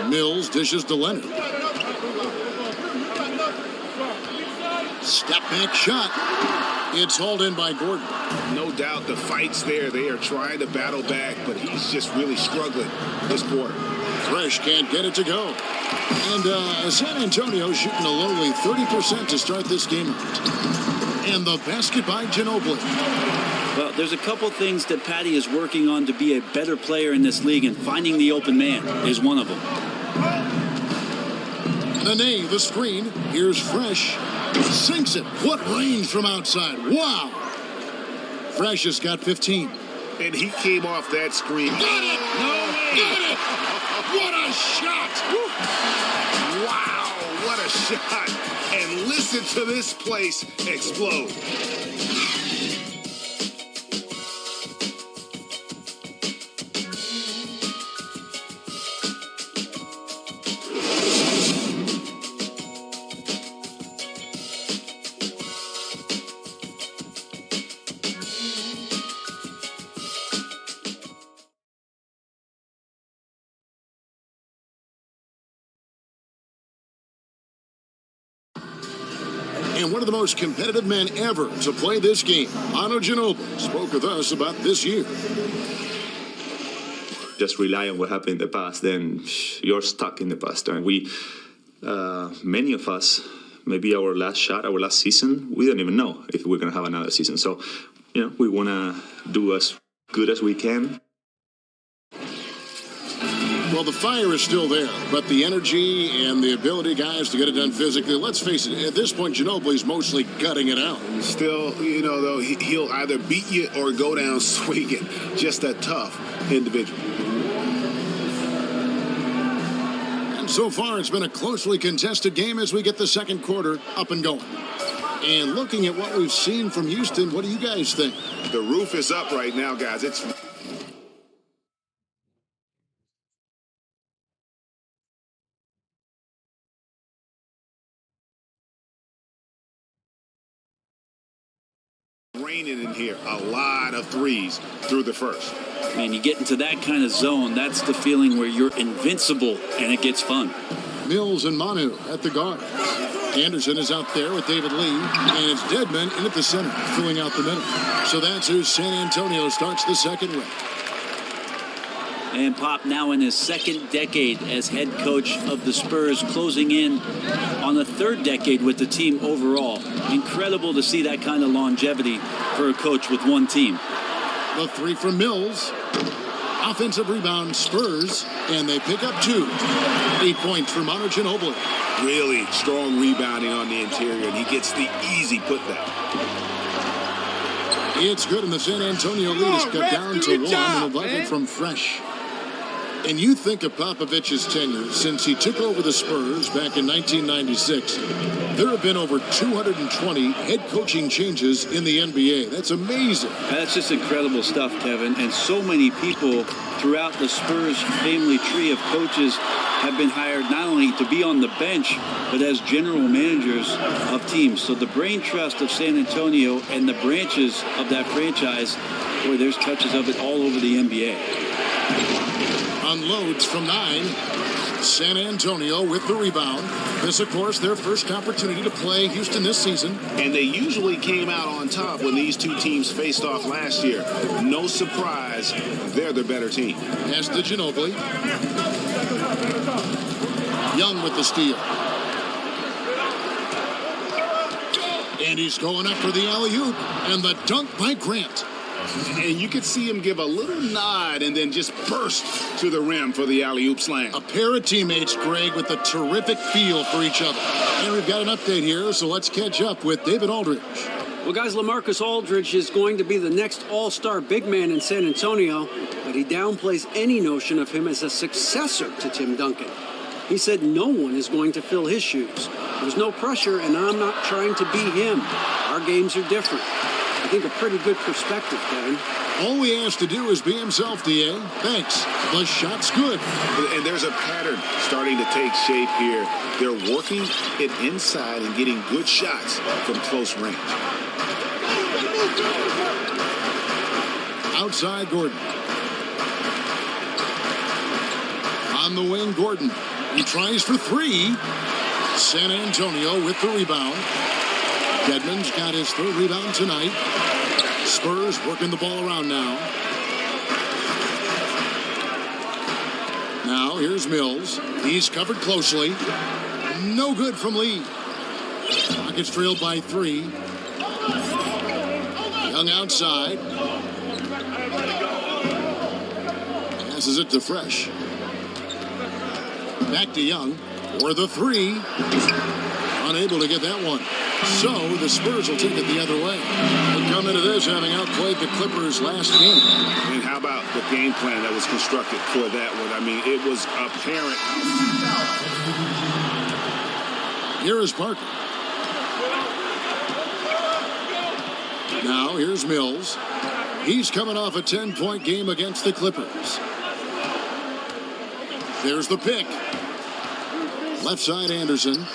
Mills dishes to Leonard. Step back shot. It's hauled in by Gordon. No doubt the fight's there. They are trying to battle back, but he's just really struggling this quarter. Fresh can't get it to go. And San Antonio shooting a lowly 30% to start this game out. And the basket by Ginobili. Well, there's a couple things that Patty is working on to be a better player in this league, and finding the open man is one of them. Nene, the screen. Here's Fresh. Sinks it. What range from outside. Wow. Fresh has got 15. And he came off that screen. Got it! No way! Got it! What a shot! Wow, what a shot. And listen to this place explode. And one of the most competitive men ever to play this game, Manu Ginobili, spoke with us about this year. Just rely on what happened in the past, then you're stuck in the past. And we, many of us, maybe our last shot, our last season, we don't even know if we're going to have another season. So, we want to do as good as we can. Well, the fire is still there, but the energy and the ability, guys, to get it done physically, let's face it, at this point, Ginobili's mostly gutting it out. Still, though, he'll either beat you or go down swinging. Just a tough individual. And so far, it's been a closely contested game as we get the second quarter up and going. And looking at what we've seen from Houston, what do you guys think? The roof is up right now, guys. It's raining in here. A lot of threes through the first. Man, you get into that kind of zone, that's the feeling where you're invincible and it gets fun. Mills and Manu at the guard. Anderson is out there with David Lee, and it's Dedmon in at the center, filling out the middle. So that's who San Antonio starts the second with. And Pop now in his second decade as head coach of the Spurs, closing in on the third decade with the team overall. Incredible to see that kind of longevity for a coach with one team. The three from Mills. Offensive rebound, Spurs, and they pick up 2. 8 points for Manu Ginobili. Really strong rebounding on the interior, and he gets the easy putback. It's good, and the San Antonio lead is cut down to 1 and a bucket from Fresh. And you think of Popovich's tenure since he took over the Spurs back in 1996. There have been over 220 head coaching changes in the NBA. That's amazing. That's just incredible stuff, Kevin. And so many people throughout the Spurs family tree of coaches have been hired not only to be on the bench, but as general managers of teams. So the brain trust of San Antonio and the branches of that franchise, boy, there's touches of it all over the NBA. Unloads from 9. San Antonio with the rebound. This, of course, their first opportunity to play Houston this season. And they usually came out on top when these two teams faced off last year. No surprise, they're the better team. Pass to Ginobili. Young with the steal. And he's going up for the alley-oop. And the dunk by Grant. And you could see him give a little nod and then just burst to the rim for the alley-oop slam. A pair of teammates, Greg, with a terrific feel for each other. And we've got an update here, so let's catch up with David Aldridge. Well, guys, LaMarcus Aldridge is going to be the next all-star big man in San Antonio, but he downplays any notion of him as a successor to Tim Duncan. He said no one is going to fill his shoes. There's no pressure, and I'm not trying to be him. Our games are different. I think a pretty good perspective, Kevin. All he has to do is be himself, D.A. Thanks. The shot's good. And there's a pattern starting to take shape here. They're working it inside and getting good shots from close range. Outside Gordon. On the wing, Gordon. He tries for three. San Antonio with the rebound. Dedmon's got his third rebound tonight. Spurs working the ball around now. Now here's Mills. He's covered closely. No good from Lee. Rockets trailed by 3. Young outside. Passes it to Fresh. Back to Young for the 3. Unable to get that one. So the Spurs will take it the other way. They come into this having outplayed the Clippers last game. And how about the game plan that was constructed for that one? I mean, it was apparent. Here is Parker. Now here's Mills. He's coming off a 10-point game against the Clippers. There's the pick. Left side Anderson.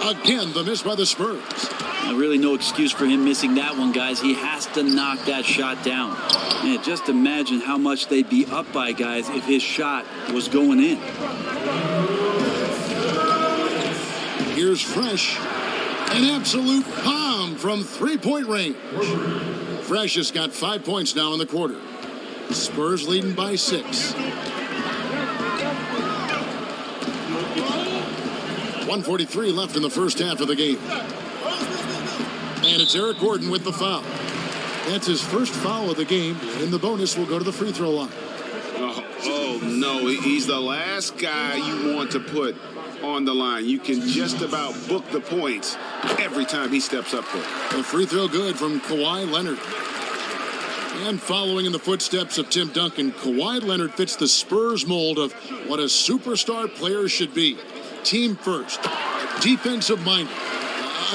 Again, the miss by the Spurs. Really no excuse for him missing that one, guys. He has to knock that shot down. Man, just imagine how much they'd be up by, guys, if his shot was going in. Here's Fresh. An absolute bomb from three-point range. Fresh has got 5 points now in the quarter. Spurs leading by 6. 1:43 left in the first half of the game. And it's Eric Gordon with the foul. That's his first foul of the game, and the bonus will go to the free throw line. Oh no, he's the last guy you want to put on the line. You can just about book the points every time he steps up there. A free throw good from Kawhi Leonard. And following in the footsteps of Tim Duncan, Kawhi Leonard fits the Spurs mold of what a superstar player should be. Team first, defensive-minded,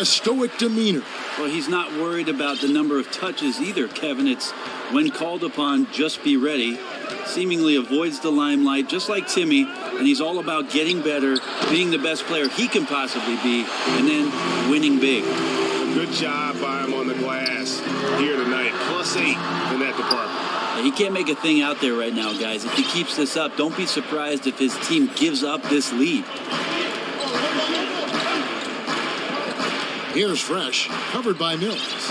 a stoic demeanor. Well, he's not worried about the number of touches either, Kevin. It's when called upon, just be ready. Seemingly avoids the limelight, just like Timmy, and he's all about getting better, being the best player he can possibly be, and then winning big. Good job by him on the glass here tonight. +8 in that department. He can't make a thing out there right now, guys. If he keeps this up, don't be surprised if his team gives up this lead. Here's Fresh, covered by Mills.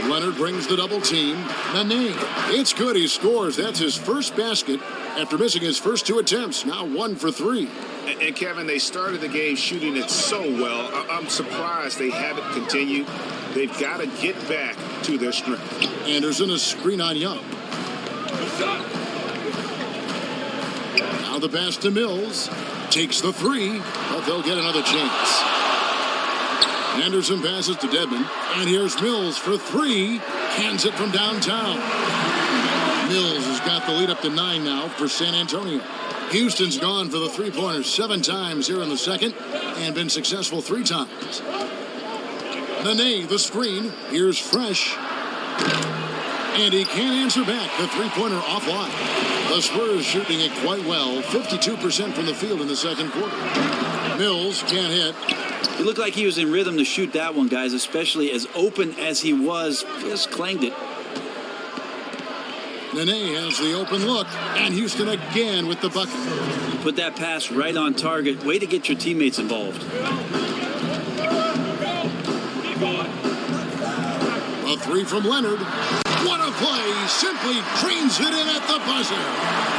Leonard brings the double team. Nene, it's good, he scores. That's his first basket after missing his first 2 attempts. Now 1 for 3. And Kevin, they started the game shooting it so well. I'm surprised they haven't continued. They've got to get back to their strength. Anderson, a screen on Young. Now the pass to Mills. Takes the 3, but they'll get another chance. Anderson passes to Dedmon, and here's Mills for 3. Hands it from downtown. Mills has got the lead up to 9 now for San Antonio. Houston's gone for the three-pointers 7 times here in the second and been successful 3 times. Nene, the screen. Here's Fresh. And he can't answer back. The three-pointer offline. The Spurs shooting it quite well. 52% from the field in the second quarter. Mills can't hit. It looked like he was in rhythm to shoot that one, guys, especially as open as he was. Just clanged it. Nene has the open look, and Houston again with the bucket. Put that pass right on target. Way to get your teammates involved. A 3 from Leonard. What a play! Simply trains it in at the buzzer.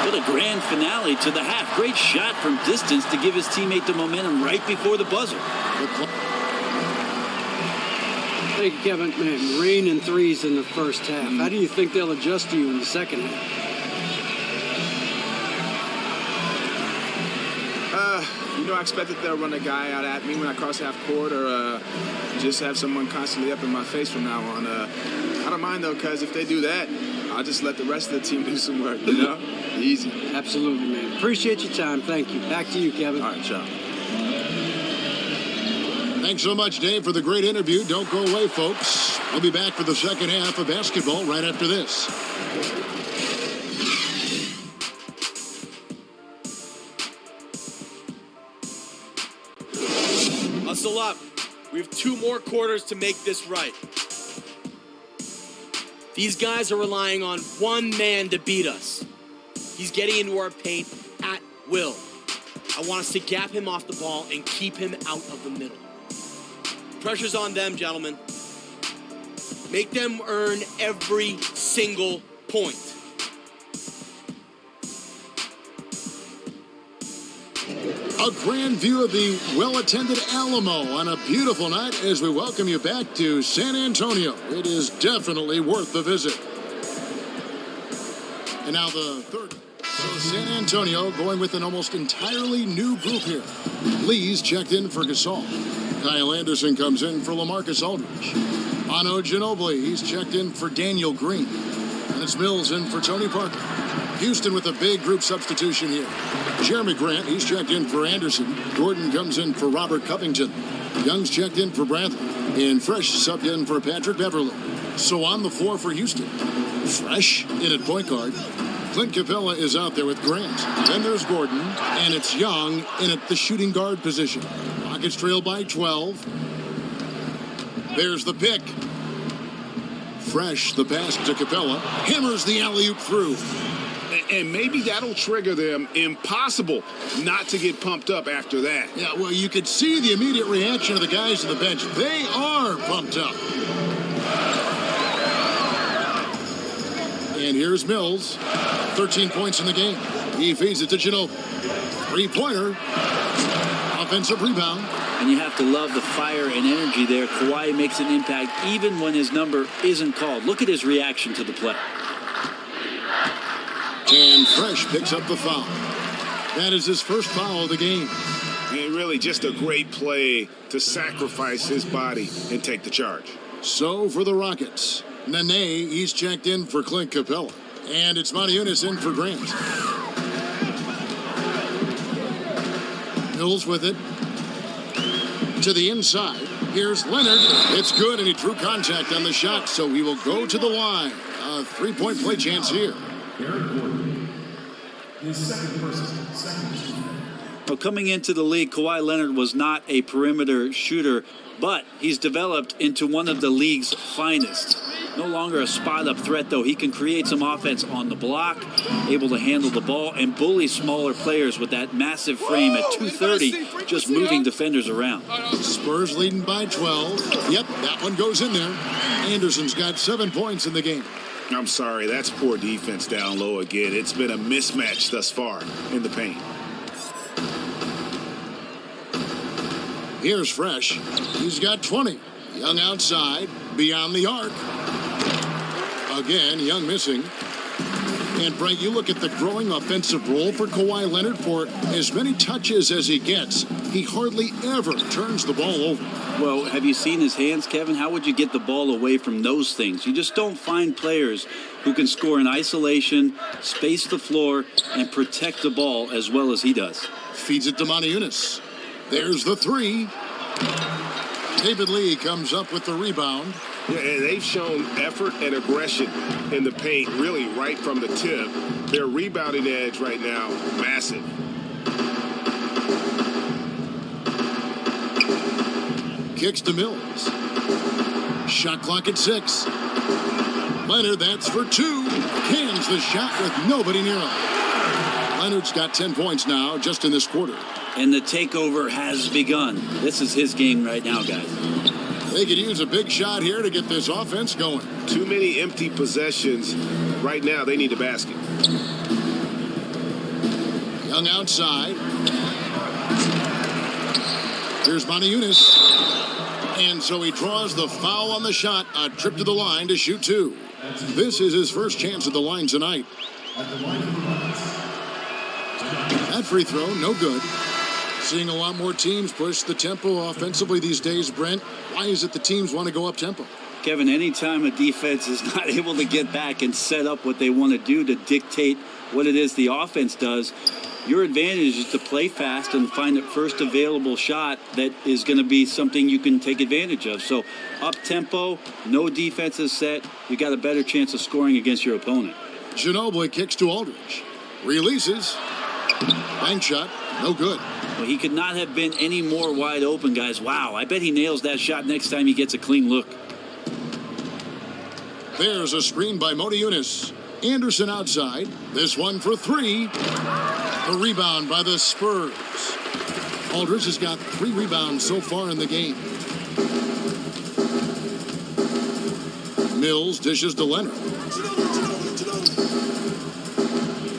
What a grand finale to the half. Great shot from distance to give his teammate the momentum right before the buzzer. Thank you, Kevin. Man, rain and threes in the first half. How do you think they'll adjust to you in the second half? You know, I expect that they'll run a guy out at me when I cross half court or just have someone constantly up in my face from now on. I don't mind, though, because if they do that, I'll just let the rest of the team do some work, you know? Easy. Absolutely, man. Appreciate your time. Thank you. Back to you, Kevin. All right, ciao. Thanks so much, Dave, for the great interview. Don't go away, folks. We'll be back for the second half of basketball right after this. Hustle up. We have 2 more quarters to make this right. These guys are relying on one man to beat us. He's getting into our paint at will. I want us to gap him off the ball and keep him out of the middle. Pressure's on them, gentlemen. Make them earn every single point. A grand view of the well-attended Alamo on a beautiful night as we welcome you back to San Antonio. It is definitely worth the visit. And now the third. So San Antonio going with an almost entirely new group here. Lee's checked in for Gasol. Kyle Anderson comes in for LaMarcus Aldridge. Ano Ginobili, he's checked in for Daniel Green. And it's Mills in for Tony Parker. Houston with a big group substitution here. Jeremy Grant, he's checked in for Anderson. Gordon comes in for Robert Covington. Young's checked in for Bradley. And Fresh subbed in for Patrick Beverly. So on the floor for Houston. Fresh in at point guard. Clint Capella is out there with Grant. Then there's Gordon. And it's Young in at the shooting guard position. Rockets trail by 12. There's the pick. Fresh, the pass to Capella. Hammers the alley-oop through. And maybe that'll trigger them. Impossible not to get pumped up after that. Yeah, well, you could see the immediate reaction of the guys on the bench. They are pumped up. And here's Mills. 13 points in the game. He feeds it to Ginobili. Three-pointer. Offensive rebound. And you have to love the fire and energy there. Kawhi makes an impact even when his number isn't called. Look at his reaction to the play. And Fresh picks up the foul. That is his first foul of the game. And really just a great play to sacrifice his body and take the charge. So for the Rockets, Nene, he's checked in for Clint Capella. And it's Moniunas in for Grant. Mills with it. To the inside. Here's Leonard. It's good, and he drew contact on the shot, so he will go to the line. A three-point play chance here. Well, coming into the league, Kawhi Leonard was not a perimeter shooter, but he's developed into one of the league's finest. No longer a spot-up threat, though. He can create some offense on the block, able to handle the ball, and bully smaller players with that massive frame at 230, just moving defenders around. Spurs leading by 12. Yep, that one goes in there. Anderson's got 7 points in the game. I'm sorry, that's poor defense down low again. It's been a mismatch thus far in the paint. Here's Fresh. He's got 20. Young outside, beyond the arc. Again, Young missing. And, Frank, you look at the growing offensive role for Kawhi Leonard. For as many touches as he gets, he hardly ever turns the ball over. Well, have you seen his hands, Kevin? How would you get the ball away from those things? You just don't find players who can score in isolation, space the floor, and protect the ball as well as he does. Feeds it to Moniunas. There's the three. David Lee comes up with the rebound. Yeah, and they've shown effort and aggression in the paint, really right from the tip. Their rebounding edge right now, massive. Kicks to Mills. Shot clock at 6. Leonard, that's for 2. Cans the shot with nobody near him. Leonard's got 10 points now just in this quarter. And the takeover has begun. This is his game right now, guys. They could use a big shot here to get this offense going. Too many empty possessions. Right now, they need a basket. Young outside. Here's Moniunas. And so he draws the foul on the shot. A trip to the line to shoot 2. This is his first chance at the line tonight. That free throw, no good. Seeing a lot more teams push the tempo offensively these days, Brent. Why is it the teams want to go up tempo? Kevin, anytime a defense is not able to get back and set up what they want to do to dictate what it is the offense does, your advantage is to play fast and find the first available shot that is going to be something you can take advantage of. So up tempo, no defense is set, you got a better chance of scoring against your opponent. Ginobili kicks to Aldridge. Releases. Bank shot. No good. Well, he could not have been any more wide open, guys. Wow, I bet he nails that shot next time he gets a clean look. There's a screen by Mota Eunice. Anderson outside. This one for three. A rebound by the Spurs. Aldridge has got 3 rebounds so far in the game. Mills dishes to Leonard.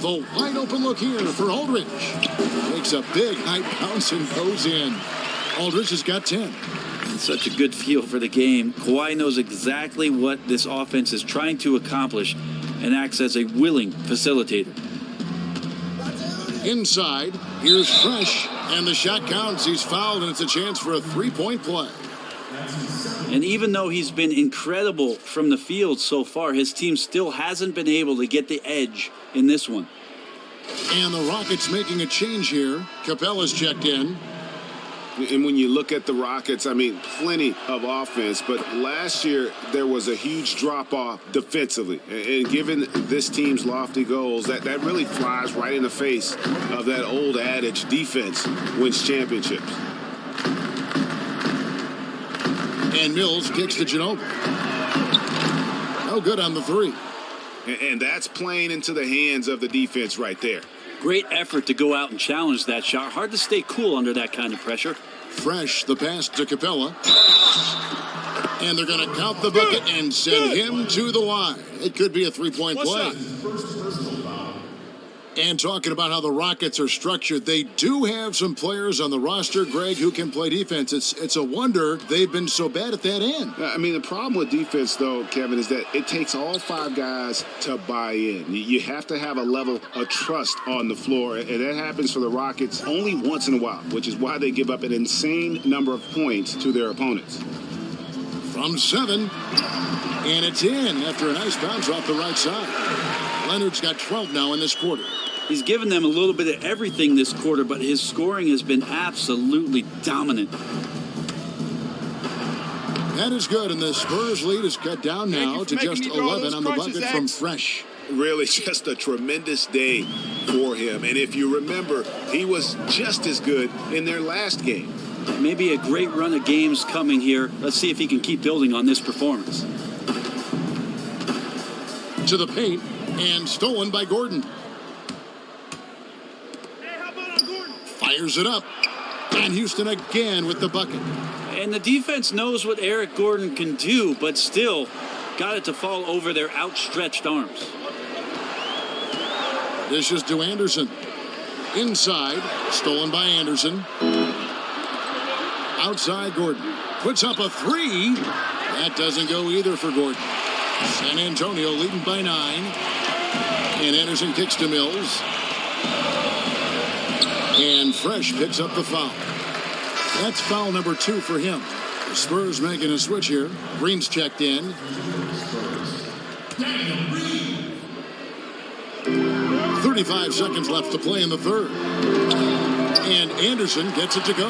The wide open look here for Aldridge. Takes a big high bounce and goes in. Aldridge has got 10. Such a good feel for the game. Kawhi knows exactly what this offense is trying to accomplish and acts as a willing facilitator. Inside, here's Fresh, and the shot counts. He's fouled, and it's a chance for a three-point play. And even though he's been incredible from the field so far, his team still hasn't been able to get the edge in this one. And the Rockets making a change here. Capella's checked in. And when you look at the Rockets, I mean, plenty of offense. But last year, there was a huge drop-off defensively. And given this team's lofty goals, that really flies right in the face of that old adage, defense wins championships. And Mills kicks to Ginobili. No good on the three. And that's playing into the hands of the defense right there. Great effort to go out and challenge that shot. Hard to stay cool under that kind of pressure. Fresh, the pass to Capella. And they're going to count the bucket and send him to the line. It could be a three-point play. And talking about how the Rockets are structured, they do have some players on the roster, Greg, who can play defense. It's a wonder they've been so bad at that end. I mean, the problem with defense, though, Kevin, is that it takes all 5 guys to buy in. You have to have a level of trust on the floor, and that happens for the Rockets only once in a while, which is why they give up an insane number of points to their opponents. From 7, and it's in after a nice bounce off the right side. Leonard's got 12 now in this quarter. He's given them a little bit of everything this quarter, but his scoring has been absolutely dominant. That is good, and the Spurs lead is cut down now to just 11 on the bucket from Fresh. Really just a tremendous day for him. And if you remember, he was just as good in their last game. Maybe a great run of games coming here. Let's see if he can keep building on this performance. To the paint, and stolen by Gordon. Fires it up. And Houston again with the bucket. And the defense knows what Eric Gordon can do, but still got it to fall over their outstretched arms. Dishes to Anderson. Inside, stolen by Anderson. Outside, Gordon. Puts up a 3. That doesn't go either for Gordon. San Antonio leading by 9. And Anderson kicks to Mills. And Fresh picks up the foul. That's foul number 2 for him. The Spurs making a switch here. Green's checked in. 35 seconds left to play in the third. And Anderson gets it to go.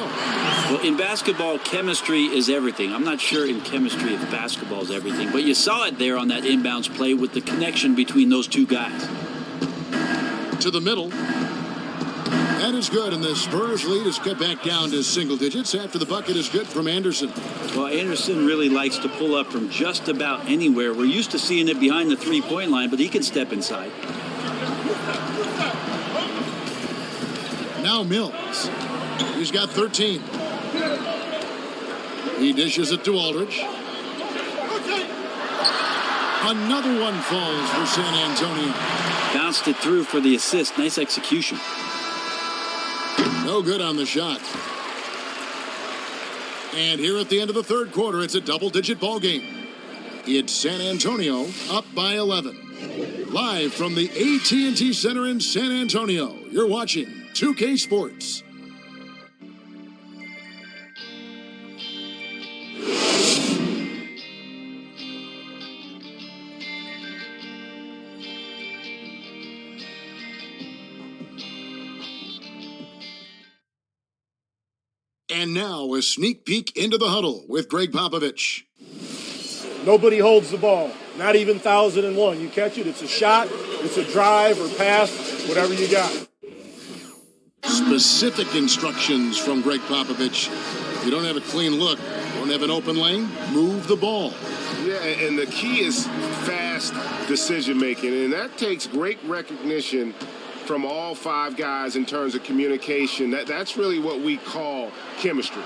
Well, in basketball, chemistry is everything. I'm not sure in chemistry if basketball is everything, but you saw it there on that inbounds play with the connection between those two guys. To the middle. That is good, and the Spurs lead is cut back down to single digits after the bucket is good from Anderson. Well, Anderson really likes to pull up from just about anywhere. We're used to seeing it behind the three-point line, but he can step inside. Now Mills. He's got 13. He dishes it to Aldridge. Another one falls for San Antonio. Bounced it through for the assist. Nice execution. No good on the shot. And here at the end of the third quarter, it's a double-digit ball game. It's San Antonio up by 11. Live from the AT&T Center in San Antonio, you're watching 2K Sports. And now a sneak peek into the huddle with Greg Popovich. Nobody holds the ball, not even 1,001. You catch it, it's a shot, it's a drive or pass, whatever you got. Specific instructions from Greg Popovich. If you don't have a clean look, don't have an open lane, move the ball. Yeah, and the key is fast decision making, and that takes great recognition from all five guys in terms of communication. That's really what we call chemistry.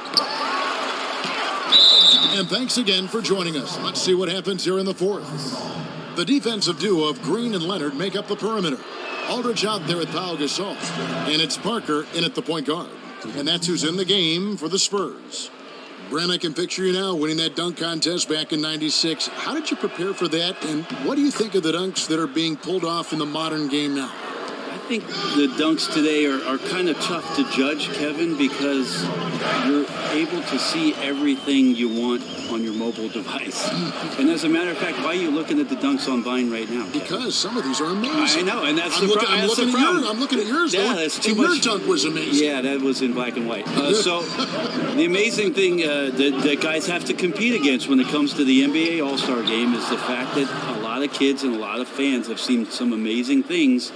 And thanks again for joining us. Let's see what happens here in the fourth. The defensive duo of Green and Leonard make up the perimeter. Aldridge out there with Pau Gasol, and it's Parker in at the point guard. And that's who's in the game for the Spurs. Brent, I can picture you now winning that dunk contest back in '96. How did you prepare for that, and what do you think of the dunks that are being pulled off in the modern game now? I think the dunks today are kind of tough to judge, Kevin, because you're able to see everything you want on your mobile device. And as a matter of fact, why are you looking at the dunks on Vine right now? Because some of these are amazing. I know, and that's I'm the problem. I'm looking at yours. Yeah, though, that's too and much. Your dunk was amazing. Yeah, that was in black and white. So the amazing thing that guys have to compete against when it comes to the NBA All-Star Game is the fact that a lot of kids and a lot of fans have seen some amazing things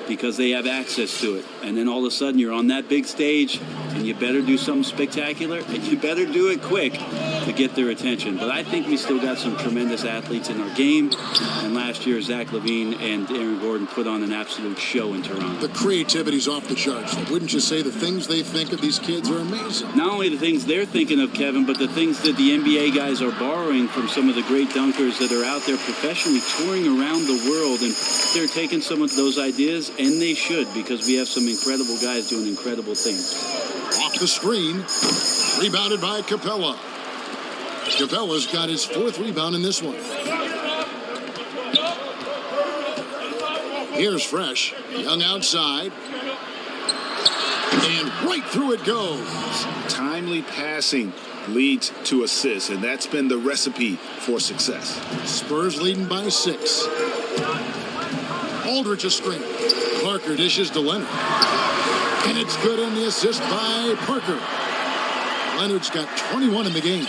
because they have access to it. And then all of a sudden you're on that big stage and you better do something spectacular and you better do it quick to get their attention. But I think we still got some tremendous athletes in our game. And last year, Zach LaVine and Aaron Gordon put on an absolute show in Toronto. The creativity's off the charts. Wouldn't you say the things they think of these kids are amazing? Not only the things they're thinking of, Kevin, but the things that the NBA guys are borrowing from some of the great dunkers that are out there professionally touring around the world. And they're taking some of those ideas, and they should, because we have some incredible guys doing incredible things. Off the screen, rebounded by Capella. Capella's got his fourth rebound in this one. Here's Fresh, Young outside, and right through it goes. Timely passing leads to assists, and that's been the recipe for success. Spurs leading by 6. Aldridge a screen. Parker dishes to Leonard. And it's good in the assist by Parker. Leonard's got 21 in the game.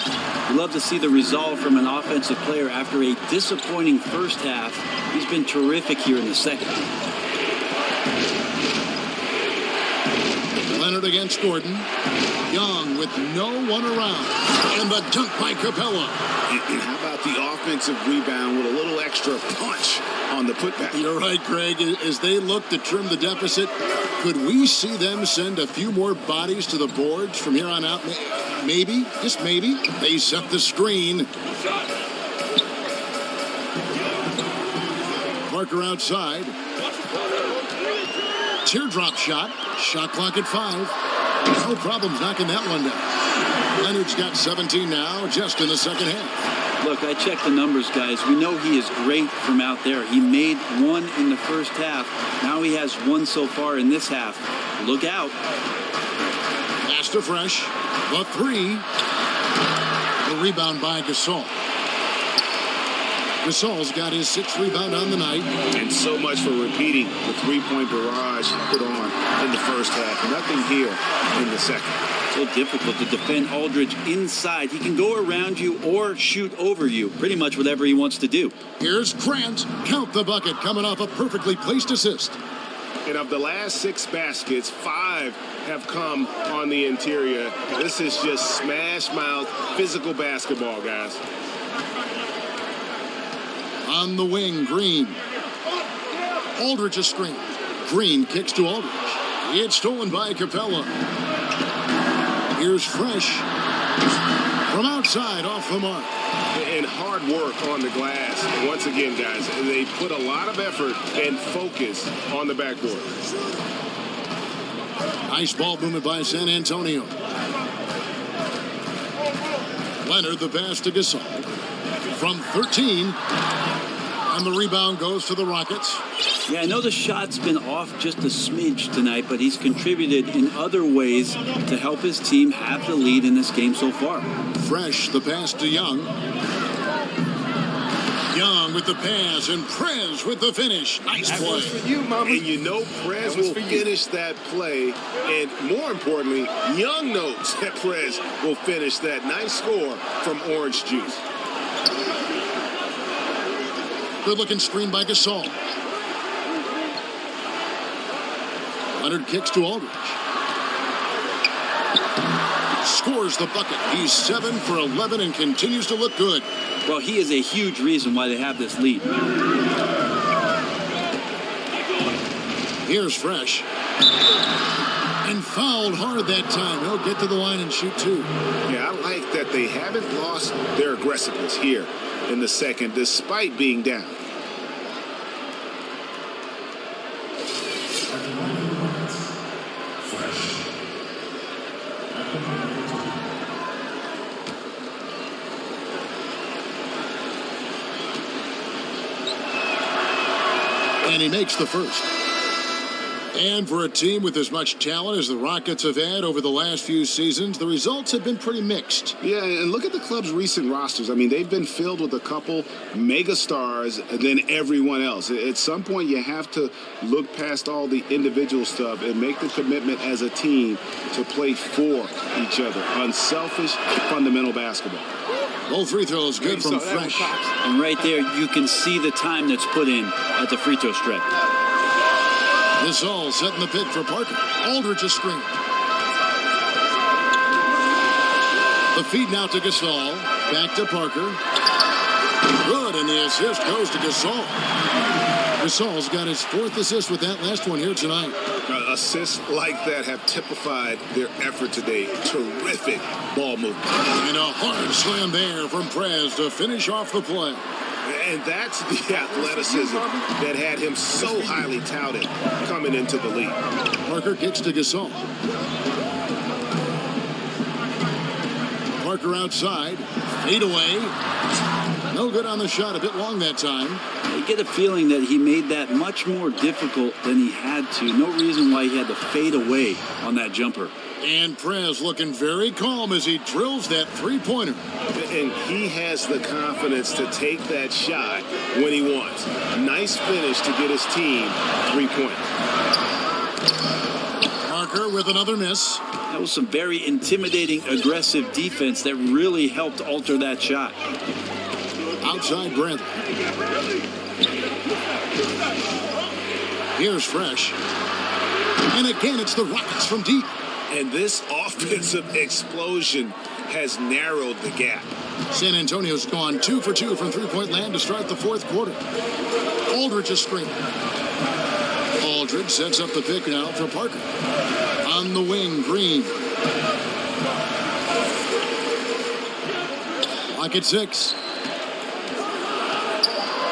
We love to see the resolve from an offensive player after a disappointing first half. He's been terrific here in the second. Leonard against Gordon. Young with no one around. And the dunk by Capella. And how about the offensive rebound with a little extra punch on the putback? You're right, Greg. As they look to trim the deficit, could we see them send a few more bodies to the boards from here on out? Maybe, just maybe. They set the screen. Parker outside. Teardrop shot. Shot clock at 5. No problems knocking that one down. Leonard's got 17 now, just in the second half. Look, I checked the numbers, guys. We know he is great from out there. He made 1 in the first half. Now he has 1 so far in this half. Look out. Pass to Fresh. The 3. The rebound by Gasol. Gasol's got his 6th rebound on the night. And so much for repeating the three-point barrage put on in the first half. Nothing here in the second. So difficult to defend Aldridge inside. He can go around you or shoot over you. Pretty much whatever he wants to do. Here's Grant. Count the bucket coming off a perfectly placed assist. And of the last 6 baskets, 5 have come on the interior. This is just smash mouth physical basketball, guys. On the wing, Green. Aldridge a screen. Green kicks to Aldridge. It's stolen by Capella. Here's Fresh. From outside, off the mark. And hard work on the glass. Once again, guys, they put a lot of effort and focus on the backboard. Nice ball movement by San Antonio. Leonard the pass to Gasol. From 13. And the rebound goes to the Rockets. Yeah, I know the shot's been off just a smidge tonight, but he's contributed in other ways to help his team have the lead in this game so far. Fresh, the pass to Young. Young with the pass and Prez with the finish. Nice That play. was for you, Mama. And you know Prez will finish that play. And more importantly, Young knows that Prez will finish that. Nice score from Orange Juice. Good-looking screen by Gasol. Leonard kicks to Aldridge. Scores the bucket. He's 7 for 11 and continues to look good. Well, he is a huge reason why they have this lead. Here's Fresh. And fouled hard that time. He'll get to the line and shoot two. Yeah, I like that they haven't lost their aggressiveness here in the second, despite being down. And he makes the first. And for a team with as much talent as the Rockets have had over the last few seasons, the results have been pretty mixed. Yeah, and look at the club's recent rosters. I mean, they've been filled with a couple mega stars than everyone else. At some point, you have to look past all the individual stuff and make the commitment as a team to play for each other. Unselfish, fundamental basketball. Both free throws good from Fresh. And right there, you can see the time that's put in at the free throw stripe. Gasol setting the pick for Parker. Aldridge a screen. The feed now to Gasol. Back to Parker. Good, and the assist goes to Gasol. Gasol's got his 4th assist with that last one here tonight. Assists like that have typified their effort today. Terrific ball movement. And a hard slam there from Prez to finish off the play. And that's the athleticism that had him so highly touted coming into the league. Parker kicks to Gasol. Parker outside. Fade away. No good on the shot. A bit long that time. I get a feeling that he made that much more difficult than he had to. No reason why he had to fade away on that jumper. And Prez looking very calm as he drills that three-pointer. And he has the confidence to take that shot when he wants. Nice finish to get his team 3 points. Parker with another miss. That was some very intimidating, aggressive defense that really helped alter that shot. Outside Brantley. Here's Fresh. And again, it's the Rockets from deep. And this offensive explosion has narrowed the gap. San Antonio's gone 2 for 2 from three-point land to start the 4th quarter. Aldridge is screening. Aldridge sets up the pick now for Parker. On the wing, Green. Lock at 6.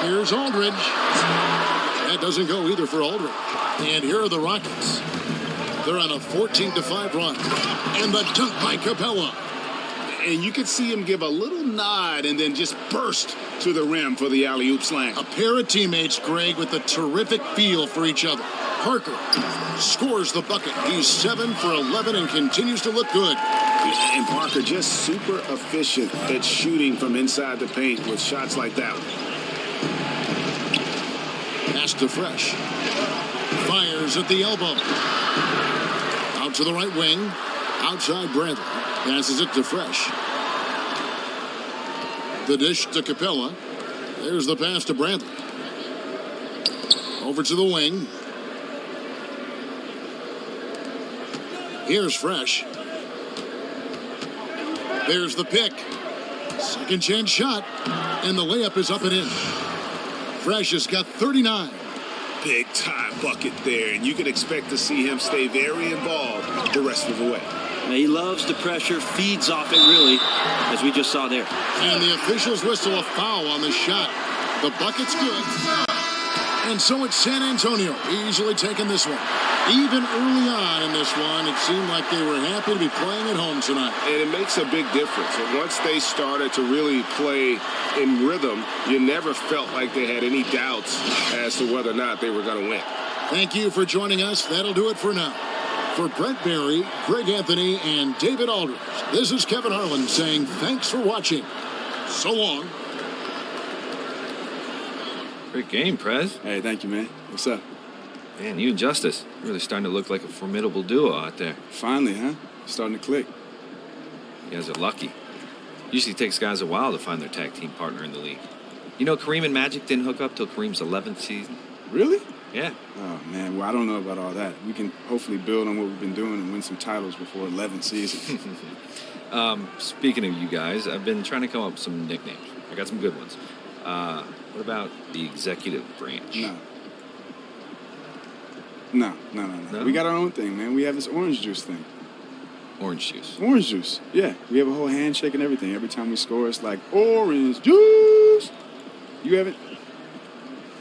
Here's Aldridge. That doesn't go either for Aldridge. And here are the Rockets. They're on a 14-5 run. And the dunk by Capella. And you could see him give a little nod and then just burst to the rim for the alley-oop slam. A pair of teammates, Greg, with a terrific feel for each other. Parker scores the bucket. He's 7 for 11 and continues to look good. And Parker just super efficient at shooting from inside the paint with shots like that one. Pass to Fresh. Fires at the elbow. Out to the right wing. Outside Bradley. Passes it to Fresh. The dish to Capella. There's the pass to Bradley. Over to the wing. Here's Fresh. There's the pick. Second chance shot. And the layup is up and in. Fresh has got 39. Big time bucket there, and you can expect to see him stay very involved the rest of the way. He loves the pressure, feeds off it really, as we just saw there. And the officials whistle a foul on the shot. The bucket's good. And so it's San Antonio easily taking this one. Even early on in this one, it seemed like they were happy to be playing at home tonight. And it makes a big difference. And once they started to really play in rhythm, you never felt like they had any doubts as to whether or not they were going to win. Thank you for joining us. That'll do it for now. For Brent Barry, Greg Anthony, and David Aldridge, this is Kevin Harlan saying thanks for watching. So long. Great game, Prez. Hey, thank you, man. What's up? Man, you and Justice, you're really starting to look like a formidable duo out there. Finally, huh? Starting to click. You guys are lucky. Usually takes guys a while to find their tag team partner in the league. You know, Kareem and Magic didn't hook up till Kareem's 11th season. Really? Yeah. Oh, man. Well, I don't know about all that. We can hopefully build on what we've been doing and win some titles before 11th season. Speaking of you guys, I've been trying to come up with some nicknames. I got some good ones. What about the executive branch? No. No? We got our own thing, man. We have this orange juice thing. Orange juice? Orange juice. Yeah. We have a whole handshake and everything. Every time we score, it's like, orange juice. You haven't?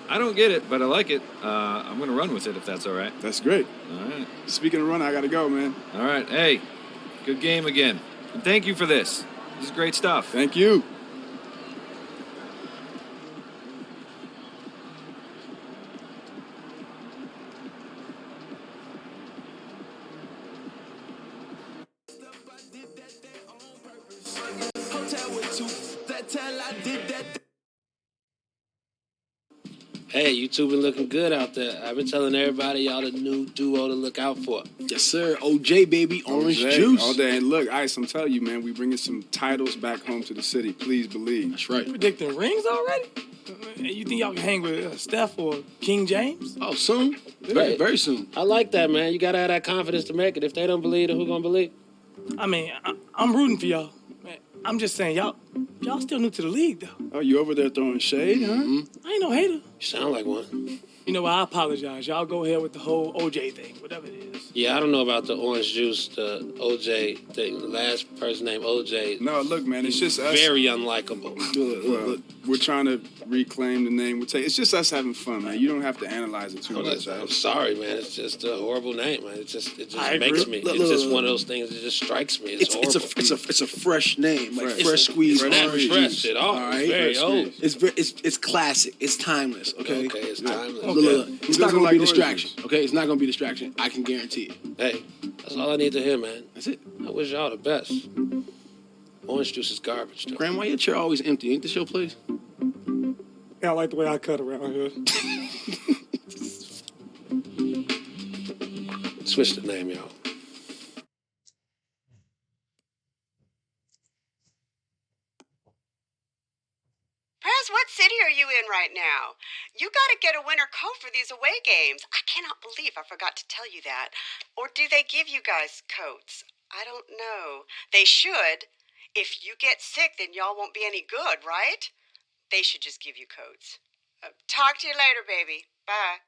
I don't get it, but I like it. I'm going to run with it if that's all right. That's great. All right. Speaking of running, I got to go, man. All right. Hey, good game again. And thank you for this. This is great stuff. Thank you. Hey, you two been looking good out there. I've been telling everybody y'all the new duo to look out for. Yes, sir. OJ, baby. Orange juice. All day. And look, Ice, I'm telling you, man, we bringing some titles back home to the city. Please believe. That's right. Predicting rings already? You think y'all can hang with Steph or King James? Oh, soon. Very soon. I like that, man. You gotta have that confidence to make it. If they don't believe it, who gonna believe? I mean, I'm rooting for y'all. Man, I'm just saying, y'all still new to the league, though. Oh, you over there throwing shade, huh? I ain't no hater. You sound like one. You know what? I apologize. Y'all go ahead with the whole OJ thing, whatever it is. Yeah, I don't know about the orange juice, the OJ thing. The last person named OJ. No, look, man, it's just us. Very unlikable. Look, we're trying to reclaim the name. It's just us having fun, man. You don't have to analyze it too much. I'm sorry, man. It's just a horrible name, man. It just I makes agree. me. Look, It's just look. one of those things that just strikes me. It's horrible. It's a fresh name, like Fresh. fresh squeezed Fresh. orange Fresh juice. at all. All right, Very old. It's classic. It's timeless. Okay. Okay, it's timeless. Look. It's not doesn't gonna like be a orange distraction. Okay, it's not gonna be a distraction. I can guarantee it. Hey, that's all I need to hear, man. That's it. I wish y'all the best. Orange juice is garbage, though. Graham, why your chair always empty? Ain't this your place? Yeah, I like the way I cut around here. Switch the name, y'all. Prez, what city are you in right now? You gotta get a winter coat for these away games. I cannot believe I forgot to tell you that. Or do they give you guys coats? I don't know. They should. If you get sick, then y'all won't be any good, right? They should just give you coats. Talk to you later, baby. Bye.